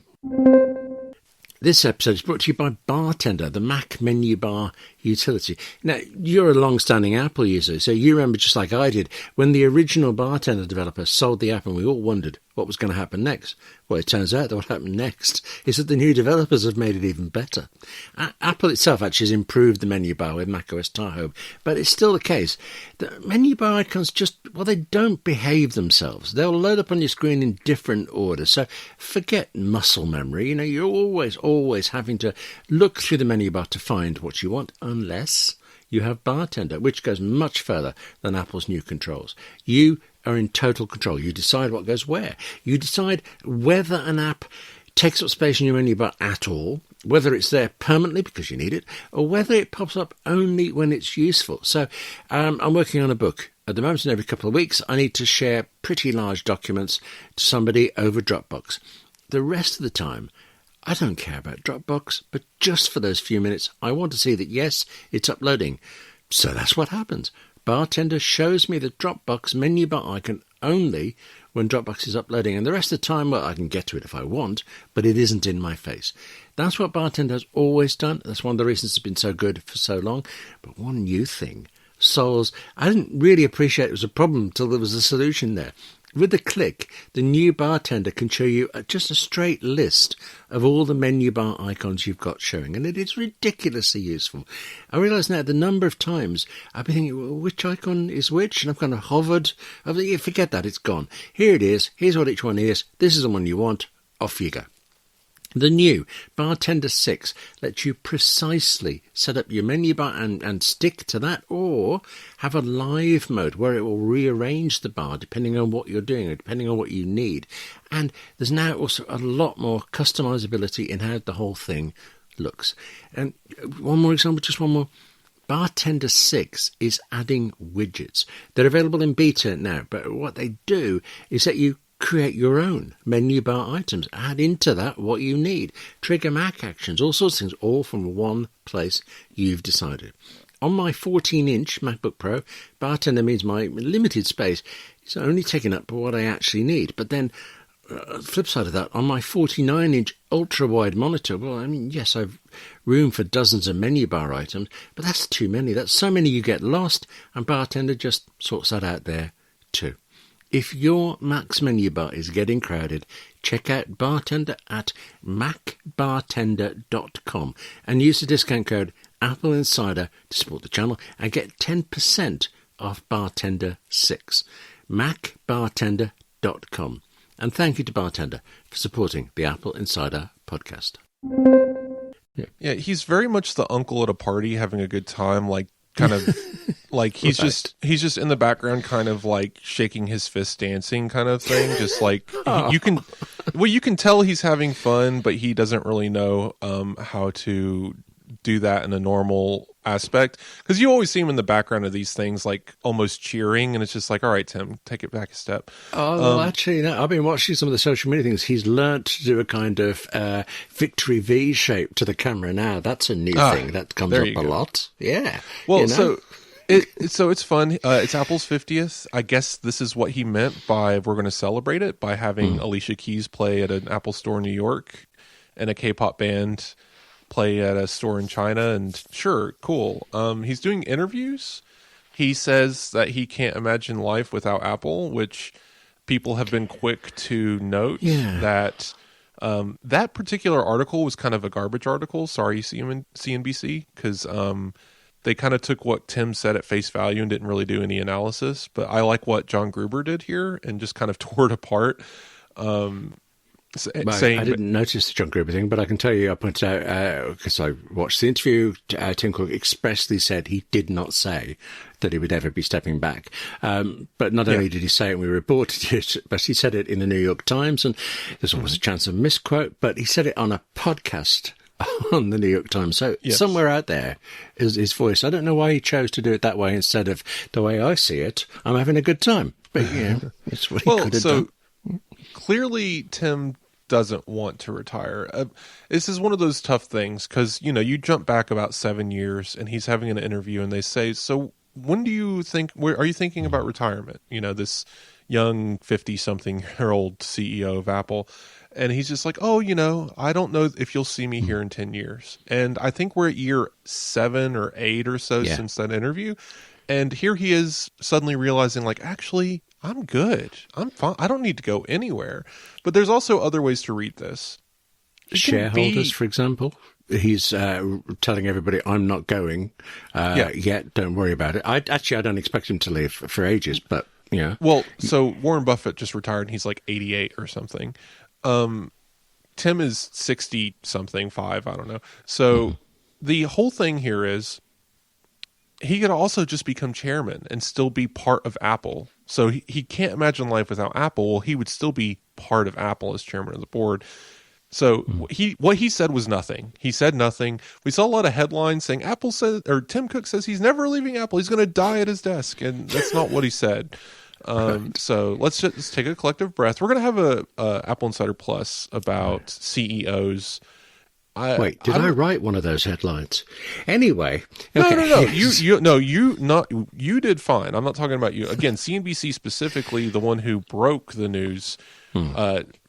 B: This episode is brought to you by Bartender, the Mac menu bar utility. Now, you're a long-standing Apple user, so you remember just like I did, when the original Bartender developer sold the app and we all wondered what was going to happen next. Well, it turns out that what happened next is that the new developers have made it even better. Apple itself actually has improved the menu bar with macOS Tahoe, but it's still the case. The menu bar icons they don't behave themselves. They'll load up on your screen in different order, so forget muscle memory. You're always having to look through the menu bar to find what you want, unless you have Bartender, which goes much further than Apple's new controls. You are in total control. You decide what goes where. You decide whether an app takes up space in your menu bar at all, whether it's there permanently because you need it, or whether it pops up only when it's useful. So I'm working on a book. At the moment, and every couple of weeks, I need to share pretty large documents to somebody over Dropbox. The rest of the time, I don't care about Dropbox, but just for those few minutes, I want to see that, yes, it's uploading. So that's what happens. Bartender shows me the Dropbox menu bar icon only when Dropbox is uploading, and the rest of the time, I can get to it if I want, but it isn't in my face. That's what Bartender has always done. That's one of the reasons it's been so good for so long. But one new thing solves... I didn't really appreciate it was a problem until there was a solution there. With a click, the new Bartender can show you just a straight list of all the menu bar icons you've got showing, and it is ridiculously useful. I realise now the number of times I've been thinking, well, which icon is which? And I've kind of hovered. Forget that, it's gone. Here it is. Here's what each one is. This is the one you want. Off you go. The new Bartender 6 lets you precisely set up your menu bar and stick to that, or have a live mode where it will rearrange the bar depending on what you're doing or depending on what you need. And there's now also a lot more customizability in how the whole thing looks. And one more example, just one more. Bartender 6 is adding widgets. They're available in beta now, but what they do is that you create your own menu bar items, add into that what you need, trigger Mac actions, all sorts of things, all from one place you've decided. On my 14-inch MacBook Pro, Bartender means my limited space is only taken up by what I actually need. But then flip side of that, on my 49-inch ultra-wide monitor, well, I mean, yes, I've room for dozens of menu bar items, but that's too many. That's so many you get lost, and Bartender just sorts that out there too. If your Mac's menu bar is getting crowded, check out Bartender at macbartender.com and use the discount code AppleInsider to support the channel and get 10% off Bartender 6. macbartender.com. And thank you to Bartender for supporting the Apple Insider Podcast.
A: Yeah, he's very much the uncle at a party having a good time, like kind of like he's just in the background kind of like shaking his fist dancing kind of thing, just like you can tell he's having fun, but he doesn't really know how to do that in a normal aspect, because you always see him in the background of these things like almost cheering, and it's just like, all right, Tim, take it back a step.
B: Actually, no, I've been watching some of the social media things. He's learnt to do a kind of victory V shape to the camera now. That's a new thing that comes up a lot. Yeah.
A: Well, so it's fun. It's Apple's 50th. I guess this is what he meant by we're going to celebrate it by having Alicia Keys play at an Apple store in New York and a K-pop band play at a store in China, and sure, cool. He's doing interviews. He says that he can't imagine life without Apple, which people have been quick to note that that particular article was kind of a garbage article. Sorry, CNBC, because they kind of took what Tim said at face value and didn't really do any analysis. But I like what John Gruber did here and just kind of tore it apart.
B: I didn't notice the John Gruber thing, but I can tell you, I pointed out, because I watched the interview, Tim Cook expressly said he did not say that he would ever be stepping back. But not only did he say it and we reported it, but he said it in the New York Times, and there's always a chance of misquote, but he said it on a podcast on the New York Times. So somewhere out there is his voice. I don't know why he chose to do it that way instead of the way I see it. I'm having a good time. But, it's what he could have done.
A: Clearly, Tim doesn't want to retire. This is one of those tough things because, you jump back about 7 years and he's having an interview and they say, so when do you think, are you thinking about retirement? This young 50-something-year-old CEO of Apple. And he's just like, I don't know if you'll see me here in 10 years. And I think we're at year 7 or 8 or so since that interview. And here he is suddenly realizing, like, actually, I'm good. I'm fine. I don't need to go anywhere. But there's also other ways to read this.
B: Shareholders, for example. He's telling everybody, I'm not going yet. Don't worry about it. I don't expect him to leave for ages, but,
A: Well, so Warren Buffett just retired, and he's like 88 or something. Tim is 60-something, 5, I don't know. So the whole thing here is he could also just become chairman and still be part of Apple. So he can't imagine life without Apple. Well, he would still be part of Apple as chairman of the board. So what he said was nothing. He said nothing. We saw a lot of headlines saying Tim Cook says he's never leaving Apple. He's going to die at his desk, and that's not what he said. So let's just take a collective breath. We're going to have a Apple Insider Plus about CEOs.
B: Did I write one of those headlines? Anyway,
A: no. You did fine. I'm not talking about you. Again, CNBC specifically, the one who broke the news,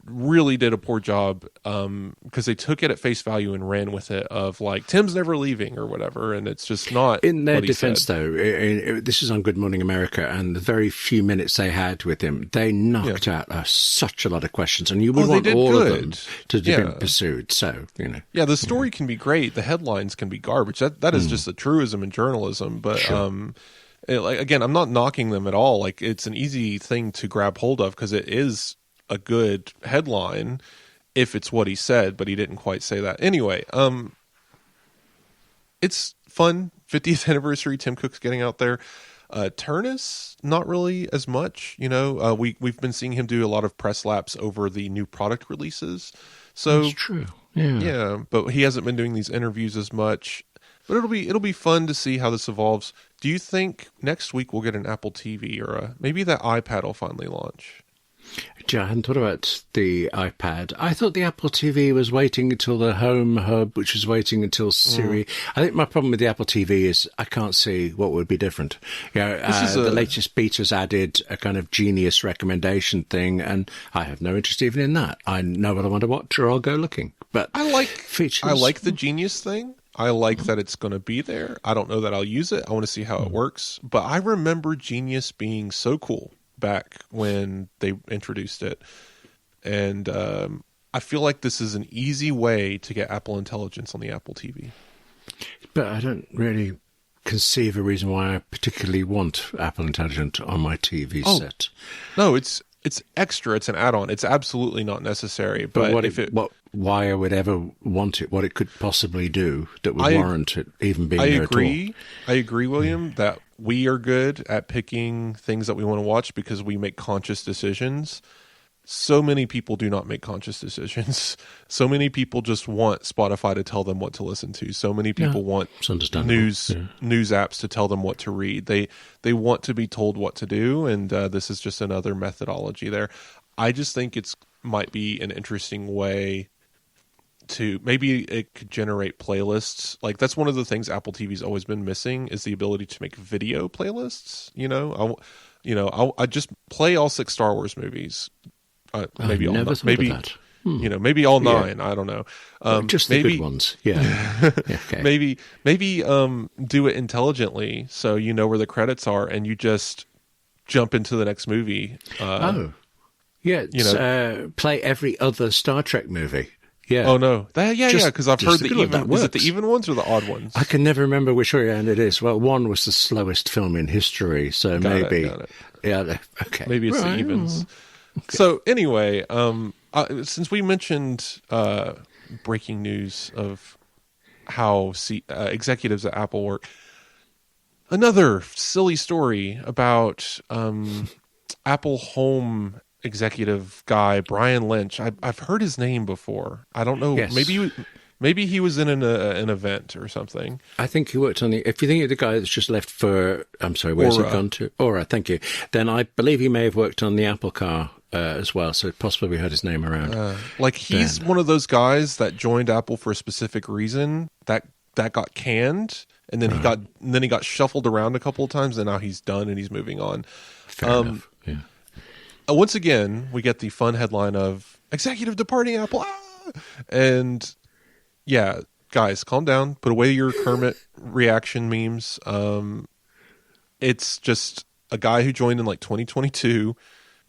A: really did a poor job because they took it at face value and ran with it of like Tim's never leaving or whatever, and it's just not.
B: In their defense, though, this is on Good Morning America, and the very few minutes they had with him, they knocked out such a lot of questions, and you would want all of them to be pursued. So
A: the story can be great, the headlines can be garbage. That is just a truism in journalism, but again, I'm not knocking them at all. Like, it's an easy thing to grab hold of because it is a good headline if it's what he said, but he didn't quite say that. Anyway, it's fun. 50th anniversary, Tim Cook's getting out there. Turnus, not really as much. We've been seeing him do a lot of press laps over the new product releases. So
B: that's true.
A: Yeah, but he hasn't been doing these interviews as much. But it'll be fun to see how this evolves. Do you think next week we'll get an Apple TV or maybe that iPad will finally launch?
B: I hadn't thought about the iPad. I thought the Apple TV was waiting until the Home Hub, which was waiting until Siri. I think my problem with the Apple TV is I can't see what would be different. The latest beta's added a kind of Genius recommendation thing, and I have no interest even in that. I know what I want to watch, or I'll go looking. But
A: I like
B: features.
A: I like the Genius thing. I like that it's going to be there. I don't know that I'll use it. I want to see how it works. But I remember Genius being so cool back when they introduced it. And I feel like this is an easy way to get Apple Intelligence on the Apple TV.
B: But I don't really conceive a reason why I particularly want Apple Intelligence on my TV set.
A: No, it's extra. It's an add-on. It's absolutely not necessary. But
B: why I would ever want it, what it could possibly do that would warrant it even being there at all.
A: I agree, William, that we are good at picking things that we want to watch because we make conscious decisions. So many people do not make conscious decisions. So many people just want Spotify to tell them what to listen to. So many people want news apps to tell them what to read. They want to be told what to do, and this is just another methodology there. I just think it's might be an interesting way to maybe it could generate playlists. Like that's one of the things Apple TV's always been missing is the ability to make video playlists. I just play all 6 Star Wars movies. Maybe all maybe all 9. I don't know.
B: Just the good ones. Yeah. Okay.
A: maybe do it intelligently so you know where the credits are and you just jump into the next movie.
B: Play every other Star Trek movie. Yeah.
A: Oh no. Because I've heard is it the even ones or the odd ones?
B: I can never remember which one it is. Well, one was the slowest film in history, so got it. Yeah. Okay.
A: Maybe it's the evens. Okay. So anyway, since we mentioned breaking news of how executives at Apple work, another silly story about Apple Home executive guy Brian Lynch. I've heard his name before. I don't know. Yes. Maybe he was in an event or something.
B: I think he worked on if you think of the guy that's just left for, I'm sorry, where's he gone to? Aura, thank you. Then I believe he may have worked on the Apple car as well, so possibly we heard his name around.
A: He's one of those guys that joined Apple for a specific reason that got canned, and then he got shuffled around a couple of times, and now he's done and he's moving on.
B: Fair enough. Yeah.
A: Once again, we get the fun headline of executive departing Apple, and yeah, guys, calm down. Put away your Kermit reaction memes. It's just a guy who joined in 2022,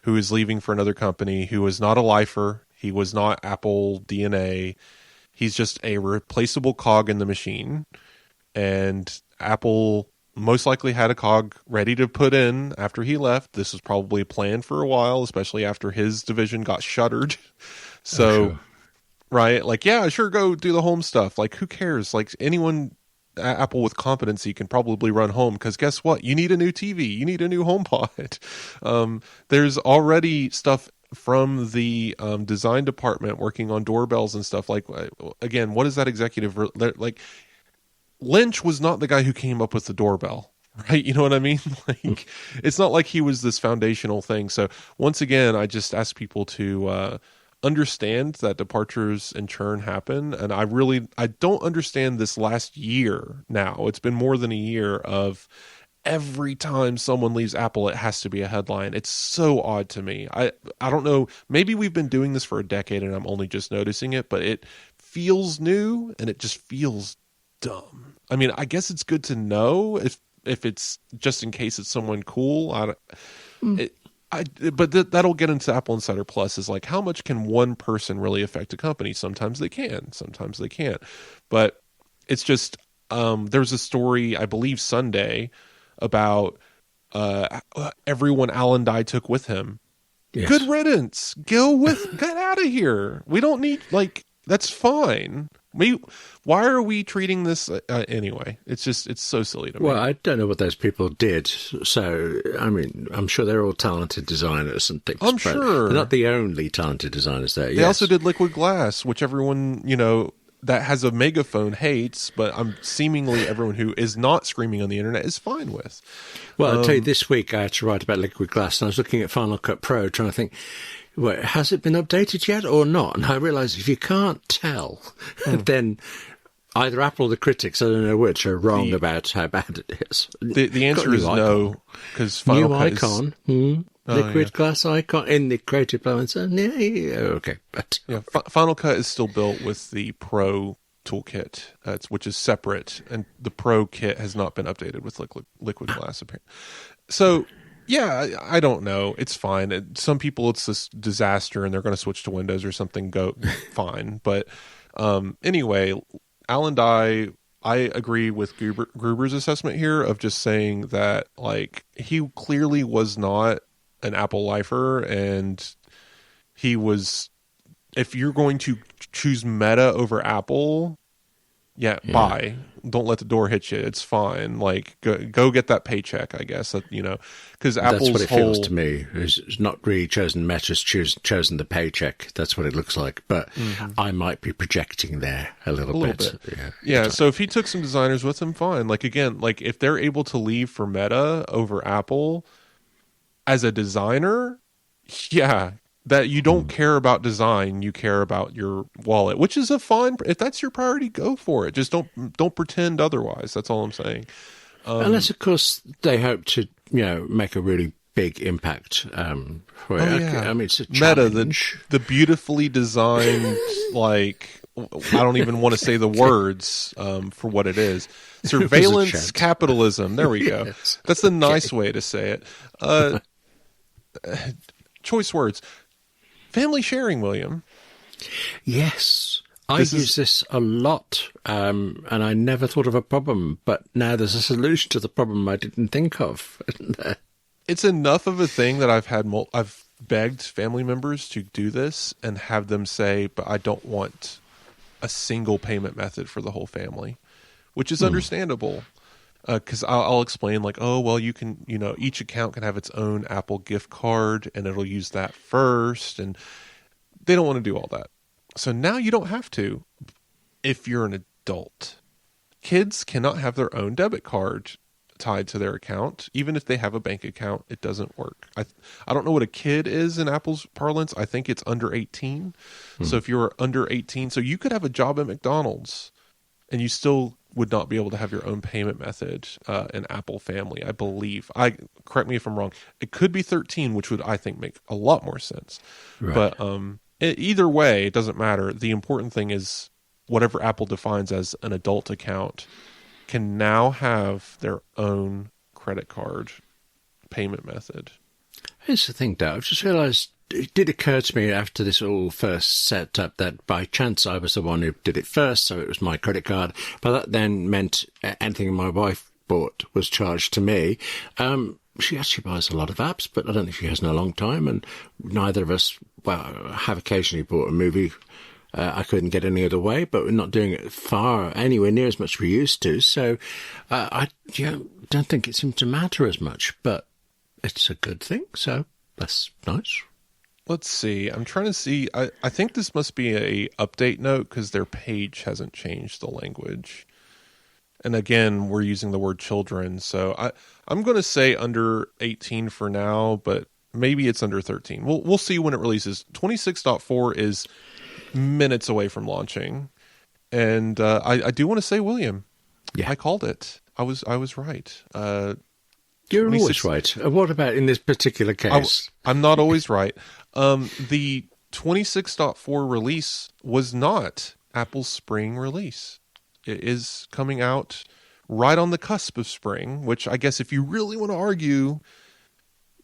A: who is leaving for another company, who is not a lifer. He was not Apple DNA. He's just a replaceable cog in the machine, and Apple most likely had a cog ready to put in after he left. This was probably planned for a while, especially after his division got shuttered. So, right? Sure, go do the home stuff. Who cares? Anyone at Apple with competency can probably run home, because guess what? You need a new TV. You need a new HomePod. There's already stuff from the design department working on doorbells and stuff. Again, what is that executive Lynch was not the guy who came up with the doorbell, right? You know what I mean? It's not like he was this foundational thing. So once again, I just ask people to understand that departures and churn happen. And I don't understand this last year now. It's been more than a year of every time someone leaves Apple, it has to be a headline. It's so odd to me. I don't know. Maybe we've been doing this for a decade and I'm only just noticing it, but it feels new and it just feels dumb. I mean, I guess it's good to know if it's just in case it's someone cool. But that'll get into AppleInsider Plus is how much can one person really affect a company? Sometimes they can, sometimes they can't. But it's just there's a story, I believe Sunday, about everyone Alan Dye took with him. Yes. Good riddance. Get out of here. We don't need that's fine. Why are we treating this anyway? It's so silly to me.
B: Well, I don't know what those people did. So, I mean, I'm sure they're all talented designers and things.
A: I'm sure.
B: They're not the only talented designers there.
A: They also did Liquid Glass, which everyone, that has a megaphone hates, but seemingly everyone who is not screaming on the internet is fine with.
B: Well, I'll tell you, this week I had to write about liquid glass, and I was looking at Final Cut Pro trying to think, well, has it been updated yet or not? And I realised if you can't tell, then either Apple or the critics, I don't know which, are wrong about how bad it is.
A: The answer is no, because Final Cut
B: icon. Liquid glass icon in the Creative Flow. Okay. But
A: Final Cut is still built with the Pro toolkit, which is separate, and the Pro kit has not been updated with liquid glass, apparently. So, yeah, I don't know. It's fine. Some people, it's this disaster, and they're going to switch to Windows or something. Go fine. But anyway, Alan Dye, I agree with Gruber's assessment here of just saying that, like, he clearly was not an Apple lifer, and he was, if you're going to choose Meta over Apple, bye. Don't let the door hit you. It's fine. Like, go get that paycheck, I guess. Because Apple's
B: that's what it feels to me. It's not really chosen Meta's chosen the paycheck. That's what it looks like. But I might be projecting there a little bit. Yeah.
A: So if he took some designers with him, fine. Like, again, like if they're able to leave for Meta over Apple as a designer, that you don't care about design, you care about your wallet, which is a fine. If that's your priority, go for it. Just don't pretend otherwise. That's all I'm saying.
B: Unless, of course, they hope to make a really big impact. For it. I mean, it's a challenge.
A: Meta, the beautifully designed, like, I don't even want to say the words for what it is. Surveillance capitalism. There we go. Yes. That's the nice way to say it. Choice words. Family sharing, William.
B: Yes. I use this a lot, and I never thought of a problem, but now there's a solution to the problem I didn't think of.
A: It's enough of a thing that I've begged family members to do this and have them say, but I don't want a single payment method for the whole family, which is understandable. Because I'll explain, like, oh, well, you can, each account can have its own Apple gift card, and it'll use that first, and they don't want to do all that. So now you don't have to if you're an adult. Kids cannot have their own debit card tied to their account. Even if they have a bank account, it doesn't work. I don't know what a kid is in Apple's parlance. I think it's under 18. So if you're under 18, so you could have a job at McDonald's, and you still would not be able to have your own payment method in Apple Family, I believe. Correct me if I'm wrong. It could be 13, which would, I think, make a lot more sense. Right. But either way, it doesn't matter. The important thing is whatever Apple defines as an adult account can now have their own credit card payment method.
B: Here's the thing, Doug. I've just realised it did occur to me after this all first set up that by chance I was the one who did it first, so it was my credit card. But that then meant anything my wife bought was charged to me. She actually buys a lot of apps, but I don't think she has in a long time. And neither of us, have occasionally bought a movie. I couldn't get any other way, but we're not doing it anywhere near as much as we used to. So I don't think it seemed to matter as much, but it's a good thing. So that's nice.
A: Let's see. I'm trying to see. I think this must be a update note because their page hasn't changed the language. And again, we're using the word children. So I'm going to say under 18 for now, but maybe it's under 13. We'll see when it releases. 26.4 is minutes away from launching. And I do want to say, William, I called it. I was right.
B: You're always right. What about in this particular case?
A: I'm not always right. The 26.4 release was not Apple's spring release. It is coming out right on the cusp of spring, which I guess if you really want to argue,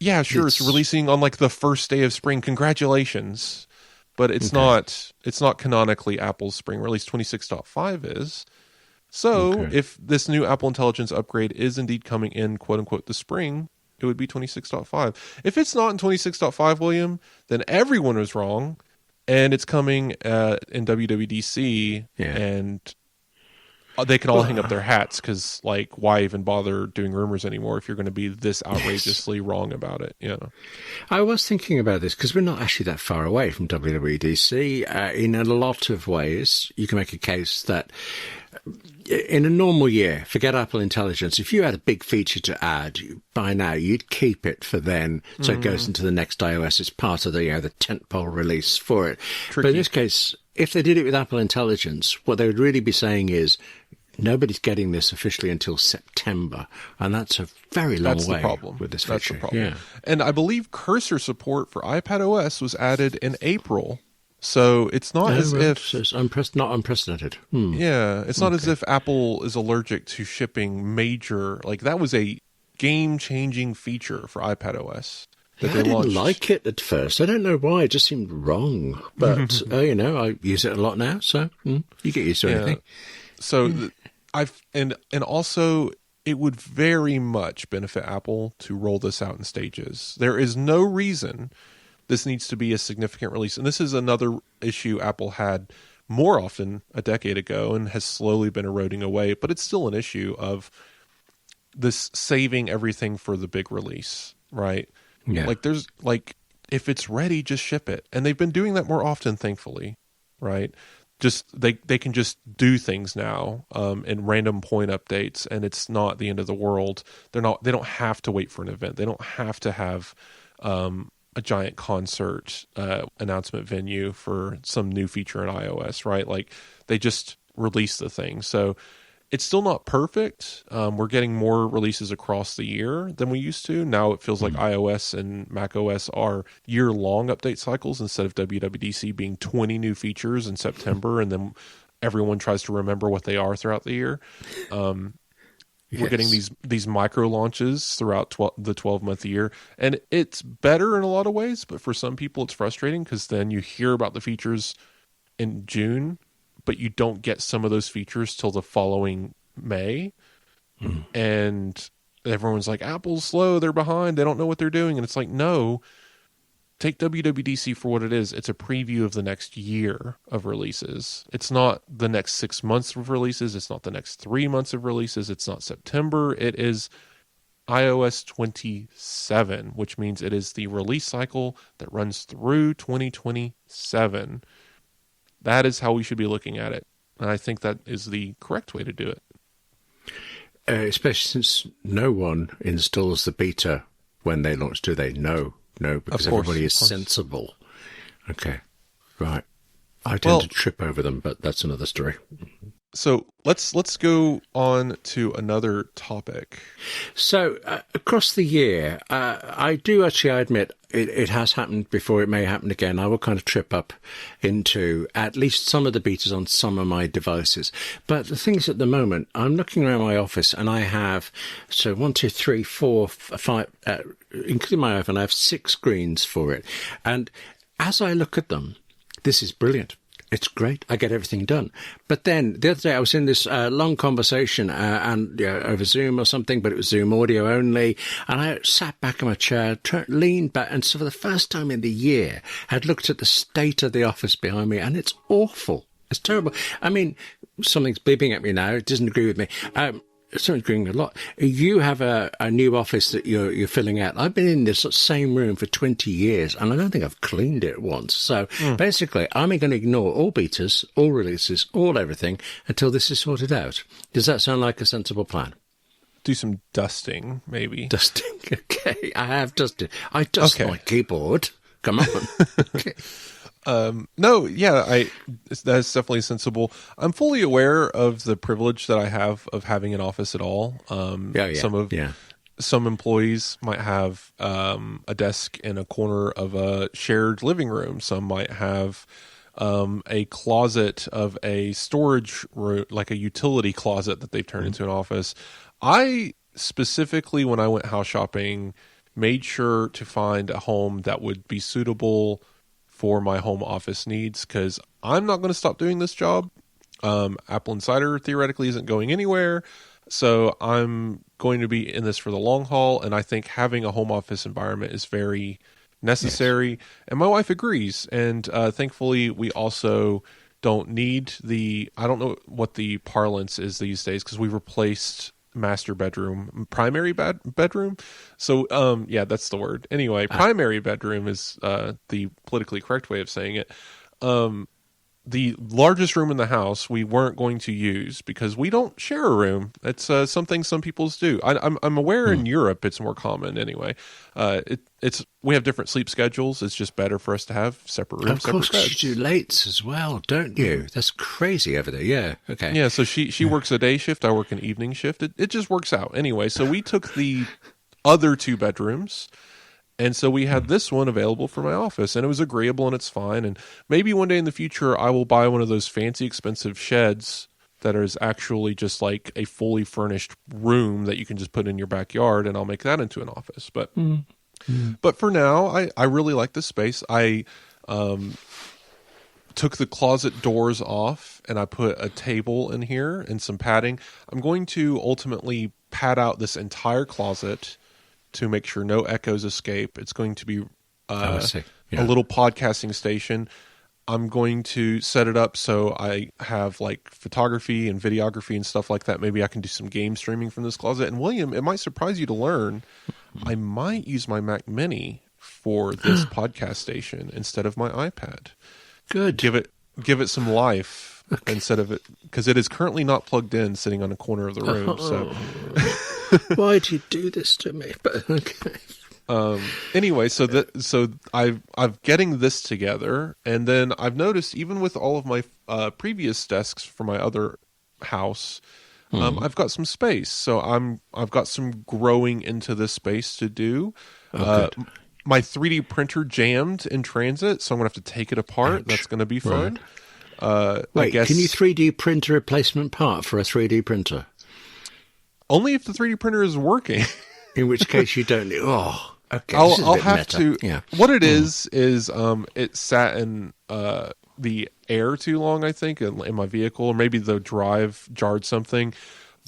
A: it's releasing on like the first day of spring. Congratulations. But it's not canonically Apple's spring release. 26.5 is. So if this new Apple Intelligence upgrade is indeed coming in, quote unquote, the spring, it would be 26.5. If it's not in 26.5, William, then everyone was wrong, and it's coming in WWDC, and they can all hang up their hats because, like, why even bother doing rumors anymore if you're going to be this outrageously wrong about it?
B: I was thinking about this because we're not actually that far away from WWDC. In a lot of ways, you can make a case that in a normal year, forget Apple Intelligence, if you had a big feature to add, by now you'd keep it for then, so it goes into the next iOS. It's part of the tentpole release for it.
A: Tricky.
B: But in this case, if they did it with Apple Intelligence, what they would really be saying is, nobody's getting this officially until September, and that's a very long way with this feature.
A: That's the problem.
B: Yeah.
A: And I believe cursor support for iPadOS was added in April, so it's not as if...
B: So it's not unprecedented.
A: Yeah, it's not as if Apple is allergic to shipping major... Like, that was a game-changing feature for iPadOS.
B: I didn't like it at first. I don't know why. It just seemed wrong. But, I use it a lot now, so you get used to anything.
A: So and also it would very much benefit Apple to roll this out in stages. There is no reason this needs to be a significant release. And this is another issue Apple had more often a decade ago and has slowly been eroding away, but it's still an issue of this saving everything for the big release, right?
B: Yeah.
A: If it's ready, just ship it. And they've been doing that more often, thankfully, right? Just they can just do things now in random point updates, and it's not the end of the world. They don't have to wait for an event. They don't have to have a giant concert announcement venue for some new feature in iOS, right? Like, they just release the thing. So it's still not perfect. We're getting more releases across the year than we used to. Now it feels like iOS and macOS are year-long update cycles instead of WWDC being 20 new features in September, and then everyone tries to remember what they are throughout the year. We're getting these micro launches throughout the 12-month year, and it's better in a lot of ways, but for some people it's frustrating because then you hear about the features in June, but you don't get some of those features till the following May. And everyone's like, Apple's slow, they're behind, they don't know what they're doing. And it's like, no, take WWDC for what it is. It's a preview of the next year of releases. It's not the next 6 months of releases. It's not the next 3 months of releases. It's not September. It is iOS 27, which means it is the release cycle that runs through 2027. That is how we should be looking at it. And I think that is the correct way to do it.
B: Especially since no one installs the beta when they launch, do they? No, because everybody is sensible. Okay, right. I tend to trip over them, but that's another story.
A: So let's go on to another topic.
B: So across the year, I admit it has happened before. It may happen again. I will kind of trip up into at least some of the betas on some of my devices. But the thing is, at the moment, I'm looking around my office and I have 1, 2, 3, 4, 5, including my iPhone, I have 6 screens for it. And as I look at them, this is brilliant. It's great. I get everything done. But then the other day I was in this long conversation over Zoom or something, but it was Zoom audio only. And I sat back in my chair, leaned back, and so for the first time in the year, had looked at the state of the office behind me, and it's awful. It's terrible. I mean, something's beeping at me now. It doesn't agree with me. Something's agreeing a lot. You have a new office that you're filling out. I've been in this same room for 20 years, and I don't think I've cleaned it once. So basically, I'm going to ignore all betas, all releases, all everything until this is sorted out. Does that sound like a sensible plan?
A: Do some dusting, maybe.
B: Dusting, okay. I have dusted. I dust my keyboard. Come on. Okay.
A: No, yeah, that's definitely sensible. I'm fully aware of the privilege that I have of having an office at all. Some employees might have a desk in a corner of a shared living room. Some might have a closet of a storage room, like a utility closet that they've turned into an office. I specifically, when I went house shopping, made sure to find a home that would be suitable for my home office needs, because I'm not going to stop doing this job. AppleInsider theoretically isn't going anywhere, so I'm going to be in this for the long haul, and I think having a home office environment is very necessary. Yes. And my wife agrees, and thankfully we also don't need I don't know what the parlance is these days, because we replaced master bedroom, primary bedroom. So, yeah, that's the word. Anyway, primary bedroom is the politically correct way of saying it. The largest room in the house we weren't going to use because we don't share a room. It's something some people's do. I'm aware in Europe it's more common anyway. We have different sleep schedules. It's just better for us to have separate rooms.
B: Of course, you do late as well, don't you? That's crazy over there. Yeah, okay.
A: Yeah, so she works a day shift. I work an evening shift. It just works out. Anyway, so we took the other 2 bedrooms. And so we had this one available for my office, and it was agreeable and it's fine. And maybe one day in the future, I will buy one of those fancy, expensive sheds that is actually just like a fully furnished room that you can just put in your backyard, and I'll make that into an office. But but for now, I really like this space. I took the closet doors off, and I put a table in here and some padding. I'm going to ultimately pad out this entire closet to make sure no echoes escape. It's going to be a little podcasting station. I'm going to set it up so I have like photography and videography and stuff like that. Maybe I can do some game streaming from this closet. And William, it might surprise you to learn, I might use my Mac Mini for this podcast station instead of my iPad.
B: Good.
A: Give it some life. Okay. Instead of it, because it is currently not plugged in, sitting on a corner of the room. So,
B: why do you do this to me? But okay.
A: Anyway, so I'm getting this together, and then I've noticed even with all of my previous desks for my other house, I've got some space. So I've got some growing into this space to do. My 3D printer jammed in transit, so I'm gonna have to take it apart. Ouch. That's gonna be fun.
B: Right. Wait, can you 3D print a replacement part for a 3D printer?
A: Only if the 3D printer is working.
B: In which case you don't need... Oh, okay.
A: I'll have to... Yeah. What it is it sat in the air too long, I think, in my vehicle. Or maybe the drive jarred something.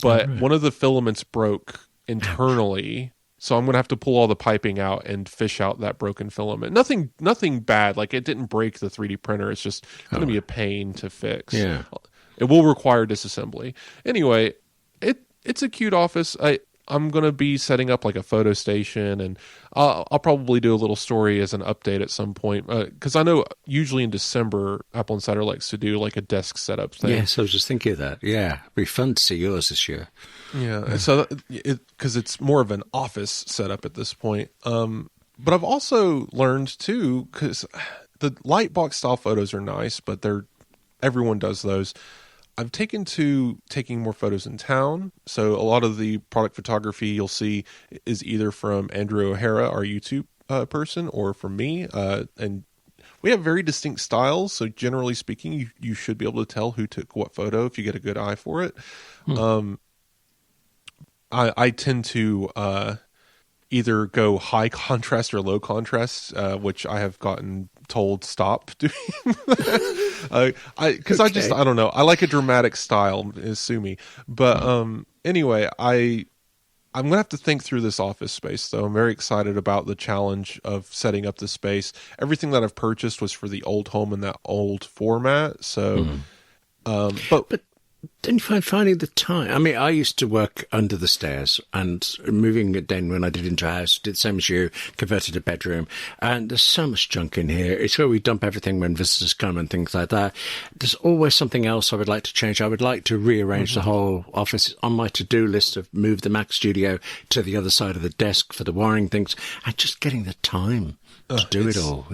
A: But one of the filaments broke internally. So I'm going to have to pull all the piping out and fish out that broken filament. Nothing bad. Like, it didn't break the 3D printer. It's just going to be a pain to fix.
B: Yeah.
A: It will require disassembly. Anyway, it's a cute office. I'm going to be setting up like a photo station, and I'll probably do a little story as an update at some point. Because I know usually in December, AppleInsider likes to do like a desk setup thing.
B: Yes, I was just thinking of that. Yeah, it'd be fun to see yours this year.
A: Yeah, so because it's more of an office setup at this point. But I've also learned too, because the Lightbox style photos are nice, but everyone does those. I've taken to taking more photos in town. So a lot of the product photography you'll see is either from Andrew O'Hara, our YouTube person, or from me. And we have very distinct styles. So generally speaking, you should be able to tell who took what photo if you get a good eye for it. I tend to either go high contrast or low contrast, which I have gotten told stop doing. Because I don't know. I like a dramatic style, sue me. But anyway, I'm going to have to think through this office space, though. I'm very excited about the challenge of setting up the space. Everything that I've purchased was for the old home in that old format. So, but
B: don't you find finding the time? I mean, I used to work under the stairs, and moving it then when I did into a house, did the same as you, converted a bedroom, and there's so much junk in here. It's where we dump everything when visitors come and things like that. There's always something else I would like to change. I would like to rearrange the whole office. On my to-do list of move the Mac Studio to the other side of the desk for the wiring things, and just getting the time to do it all.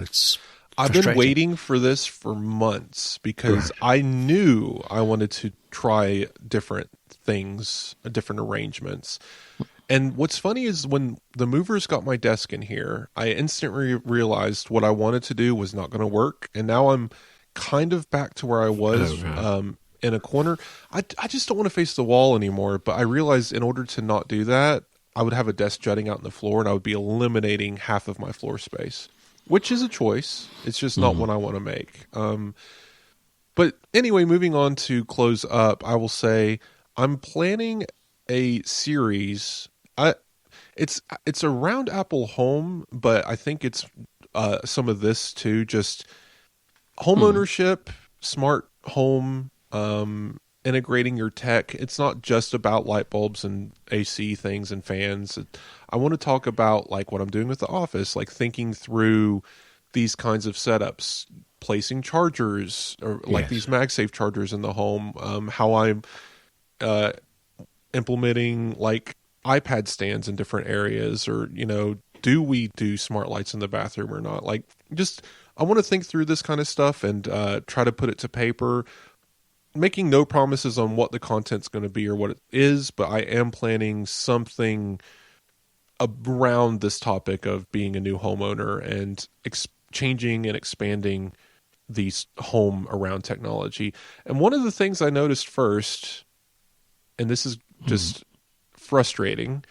A: I've been waiting for this for months because I knew I wanted to try different things, different arrangements. And what's funny is when the movers got my desk in here, I instantly realized what I wanted to do was not going to work. And now I'm kind of back to where I was in a corner. I just don't want to face the wall anymore. But I realized in order to not do that, I would have a desk jutting out in the floor, and I would be eliminating half of my floor space. Which is a choice. It's just not one I want to make. But anyway, moving on to close up, I will say I'm planning a series. It's around Apple Home, but I think it's some of this too. Just home ownership, smart home, integrating your tech. It's not just about light bulbs and AC things and fans. I want to talk about like what I'm doing with the office, like thinking through these kinds of setups, placing chargers or like these MagSafe chargers in the home, how I'm implementing like iPad stands in different areas, or, you know, do we do smart lights in the bathroom or not? Like, just, I want to think through this kind of stuff and try to put it to paper, making no promises on what the content's going to be or what it is, but I am planning something around this topic of being a new homeowner and changing and expanding the home around technology. And one of the things I noticed first, and this is just frustrating,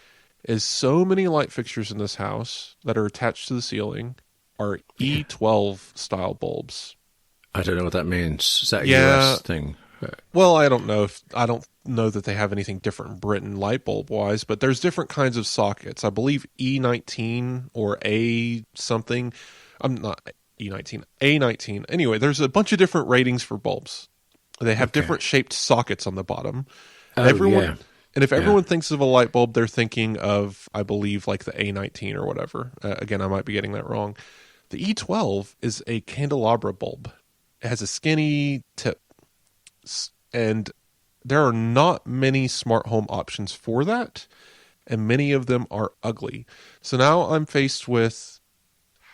A: is so many light fixtures in this house that are attached to the ceiling are E12 style bulbs.
B: I don't know what that means. Is that a US thing?
A: Well, I don't know that they have anything different in Britain light bulb wise, but there's different kinds of sockets. I believe E19 or A something. I'm not E19, A19. Anyway, there's a bunch of different ratings for bulbs. They have different shaped sockets on the bottom. And And if everyone thinks of a light bulb, they're thinking of, I believe, like the A19 or whatever. Again, I might be getting that wrong. The E12 is a candelabra bulb. It has a skinny tip. And there are not many smart home options for that. And many of them are ugly. So now I'm faced with,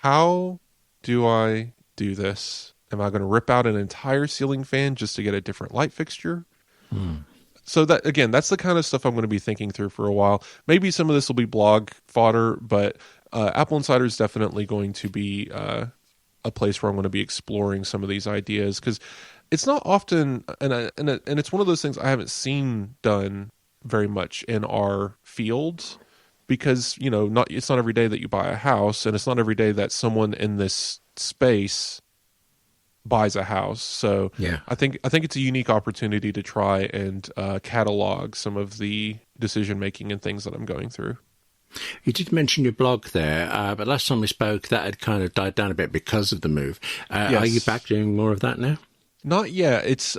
A: how do I do this? Am I going to rip out an entire ceiling fan just to get a different light fixture? So that, again, that's the kind of stuff I'm going to be thinking through for a while. Maybe some of this will be blog fodder, but Apple Insider is definitely going to be a place where I'm going to be exploring some of these ideas, because it's not often, and it's one of those things I haven't seen done very much in our field, because, you know, it's not every day that you buy a house, and it's not every day that someone in this space buys a house. So I think it's a unique opportunity to try and catalog some of the decision making and things that I'm going through.
B: You did mention your blog there, but last time we spoke, that had kind of died down a bit because of the move. Are you back doing more of that now?
A: Not yet. It's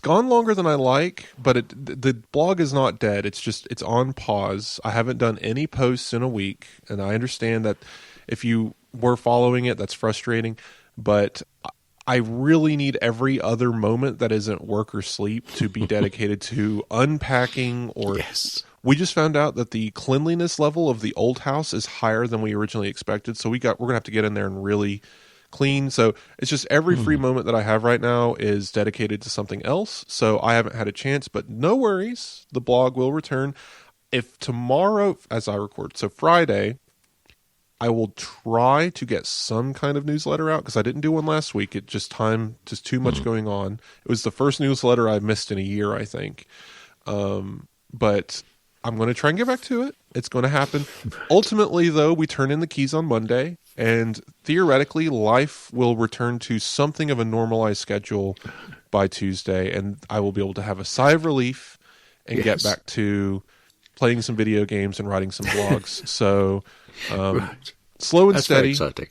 A: gone longer than I like, but the blog is not dead. It's on pause. I haven't done any posts in a week, and I understand that if you were following it, that's frustrating, but I really need every other moment that isn't work or sleep to be dedicated to unpacking or...
B: Yes.
A: We just found out that the cleanliness level of the old house is higher than we originally expected, so we're going to have to get in there and really clean. So it's just every free moment that I have right now is dedicated to something else, so I haven't had a chance, but no worries. The blog will return. If tomorrow, as I record, so Friday, I will try to get some kind of newsletter out, because I didn't do one last week. It just too much going on. It was the first newsletter I've missed in a year, I think. But I'm going to try and get back to it. It's going to happen. Ultimately, though, we turn in the keys on Monday, and theoretically, life will return to something of a normalized schedule by Tuesday, and I will be able to have a sigh of relief and get back to playing some video games and writing some blogs. So, slow and
B: That's
A: steady.
B: Very exciting.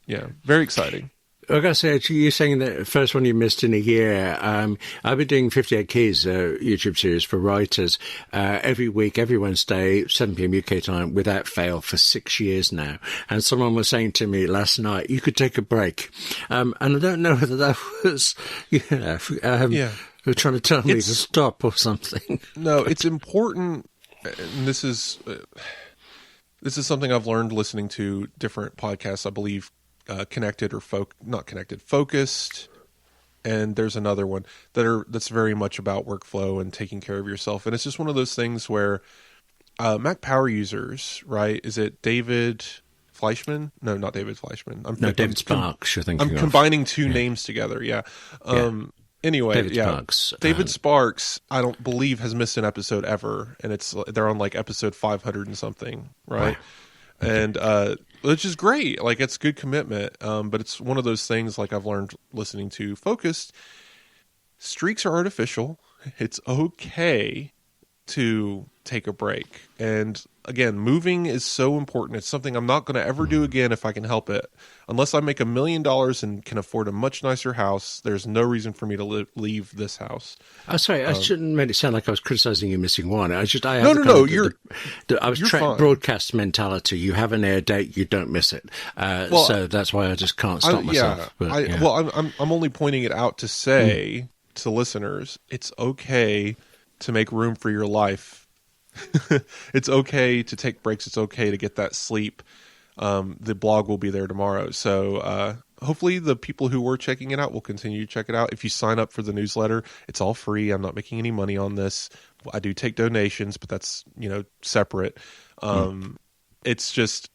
A: Yeah. Very exciting.
B: I got to say, you're saying the first one you missed in a year. I've been doing 58 Keys, YouTube series for writers, every week, every Wednesday, 7 p.m. UK time, without fail, for 6 years now. And someone was saying to me last night, you could take a break. And I don't know whether that was, trying to tell me to stop or something.
A: No, it's important, and this is something I've learned listening to different podcasts, I believe, Connected or not Connected, Focused, and there's another one that's very much about workflow and taking care of yourself. And it's just one of those things where Mac power users, right? Is it David Fleischman? No, not David Fleischman.
B: David Sparks.
A: I'm combining two names together. Yeah. Anyway,
B: David Sparks.
A: David Sparks, I don't believe, has missed an episode ever, and they're on like episode 500 and something, right? Wow. And which is great. Like, it's good commitment. But it's one of those things, like I've learned listening to Focused, streaks are artificial. It's okay to take a break. And again, moving is so important. It's something I'm not going to ever do again if I can help it. Unless I make $1 million and can afford a much nicer house, there's no reason for me to leave this house.
B: Oh, sorry, I shouldn't make it sound like I was criticizing you missing one. I was
A: fine.
B: Broadcast mentality. You have an air date, you don't miss it. So that's why I just can't stop myself.
A: I'm only pointing it out to say to listeners, it's okay to make room for your life. It's okay to take breaks. It's okay to get that sleep. The blog will be there tomorrow. So hopefully the people who were checking it out will continue to check it out. If you sign up for the newsletter, it's all free. I'm not making any money on this. I do take donations, but that's, separate. It's just,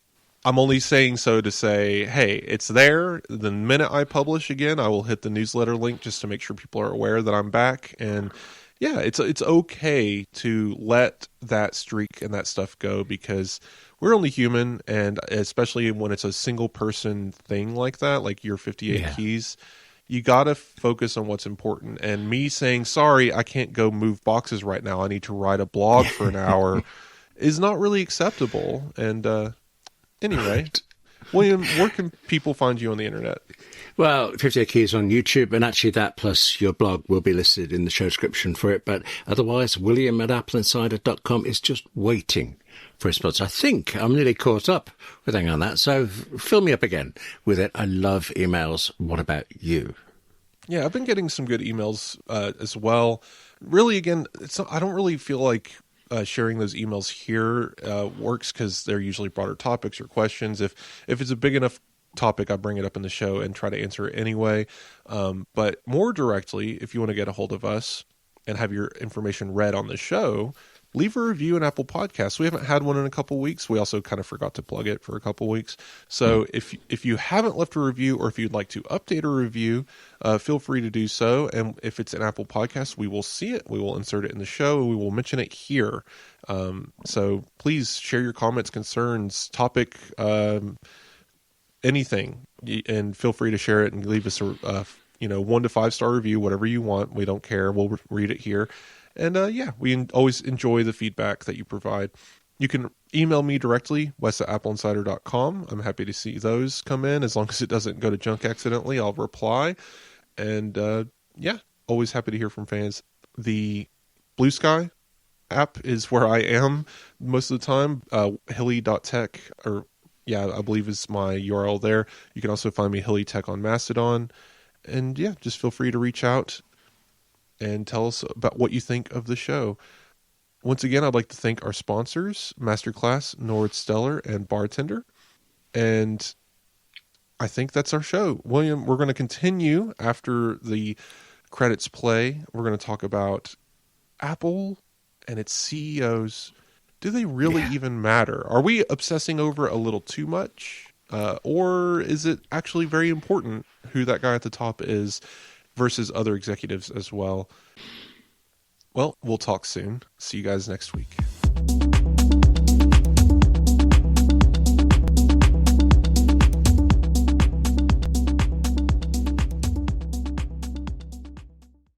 A: I'm only saying so to say, hey, it's there. The minute I publish again, I will hit the newsletter link just to make sure people are aware that I'm back. And yeah, it's okay to let that streak and that stuff go, because we're only human, and especially when it's a single person thing like that, like your 58 keys, you got to focus on what's important. And me saying, sorry, I can't go move boxes right now, I need to write a blog for an hour, is not really acceptable. And anyway, William, where can people find you on the internet?
B: Well, 58 Keys on YouTube, and actually that plus your blog will be listed in the show description for it. But otherwise, William at AppleInsider.com is just waiting for a sponsor. I think I'm nearly caught up with hanging on that. So fill me up again with it. I love emails. What about you?
A: Yeah, I've been getting some good emails as well. Really, again, I don't really feel like sharing those emails here works, because they're usually broader topics or questions. If it's a big enough topic, I bring it up in the show and try to answer it anyway. But more directly, if you want to get a hold of us and have your information read on the show, leave a review in Apple Podcasts. We haven't had one in a couple weeks. We also kind of forgot to plug it for a couple weeks. So if you haven't left a review, or if you'd like to update a review, feel free to do so. And if it's an Apple Podcast, we will see it. We will insert it in the show, and we will mention it here. So please share your comments, concerns, topic, anything, and feel free to share it and leave us a 1 to 5 star review, whatever you want. We don't care. We'll read it here. And we always enjoy the feedback that you provide. You can email me directly, Wes at AppleInsider.com. I'm happy to see those come in. As long as it doesn't go to junk accidentally, I'll reply. And always happy to hear from fans. The Blue Sky app is where I am most of the time. Hilly.tech, I believe is my URL there. You can also find me Hilly Tech on Mastodon. And just feel free to reach out and tell us about what you think of the show. Once again, I'd like to thank our sponsors, Masterclass, Nord Stellar, and Bartender. And I think that's our show. William, we're going to continue after the credits play. We're going to talk about Apple and its CEOs. Do they really even matter? Are we obsessing over a little too much? Or is it actually very important who that guy at the top is versus other executives as well? Well, we'll talk soon. See you guys next week.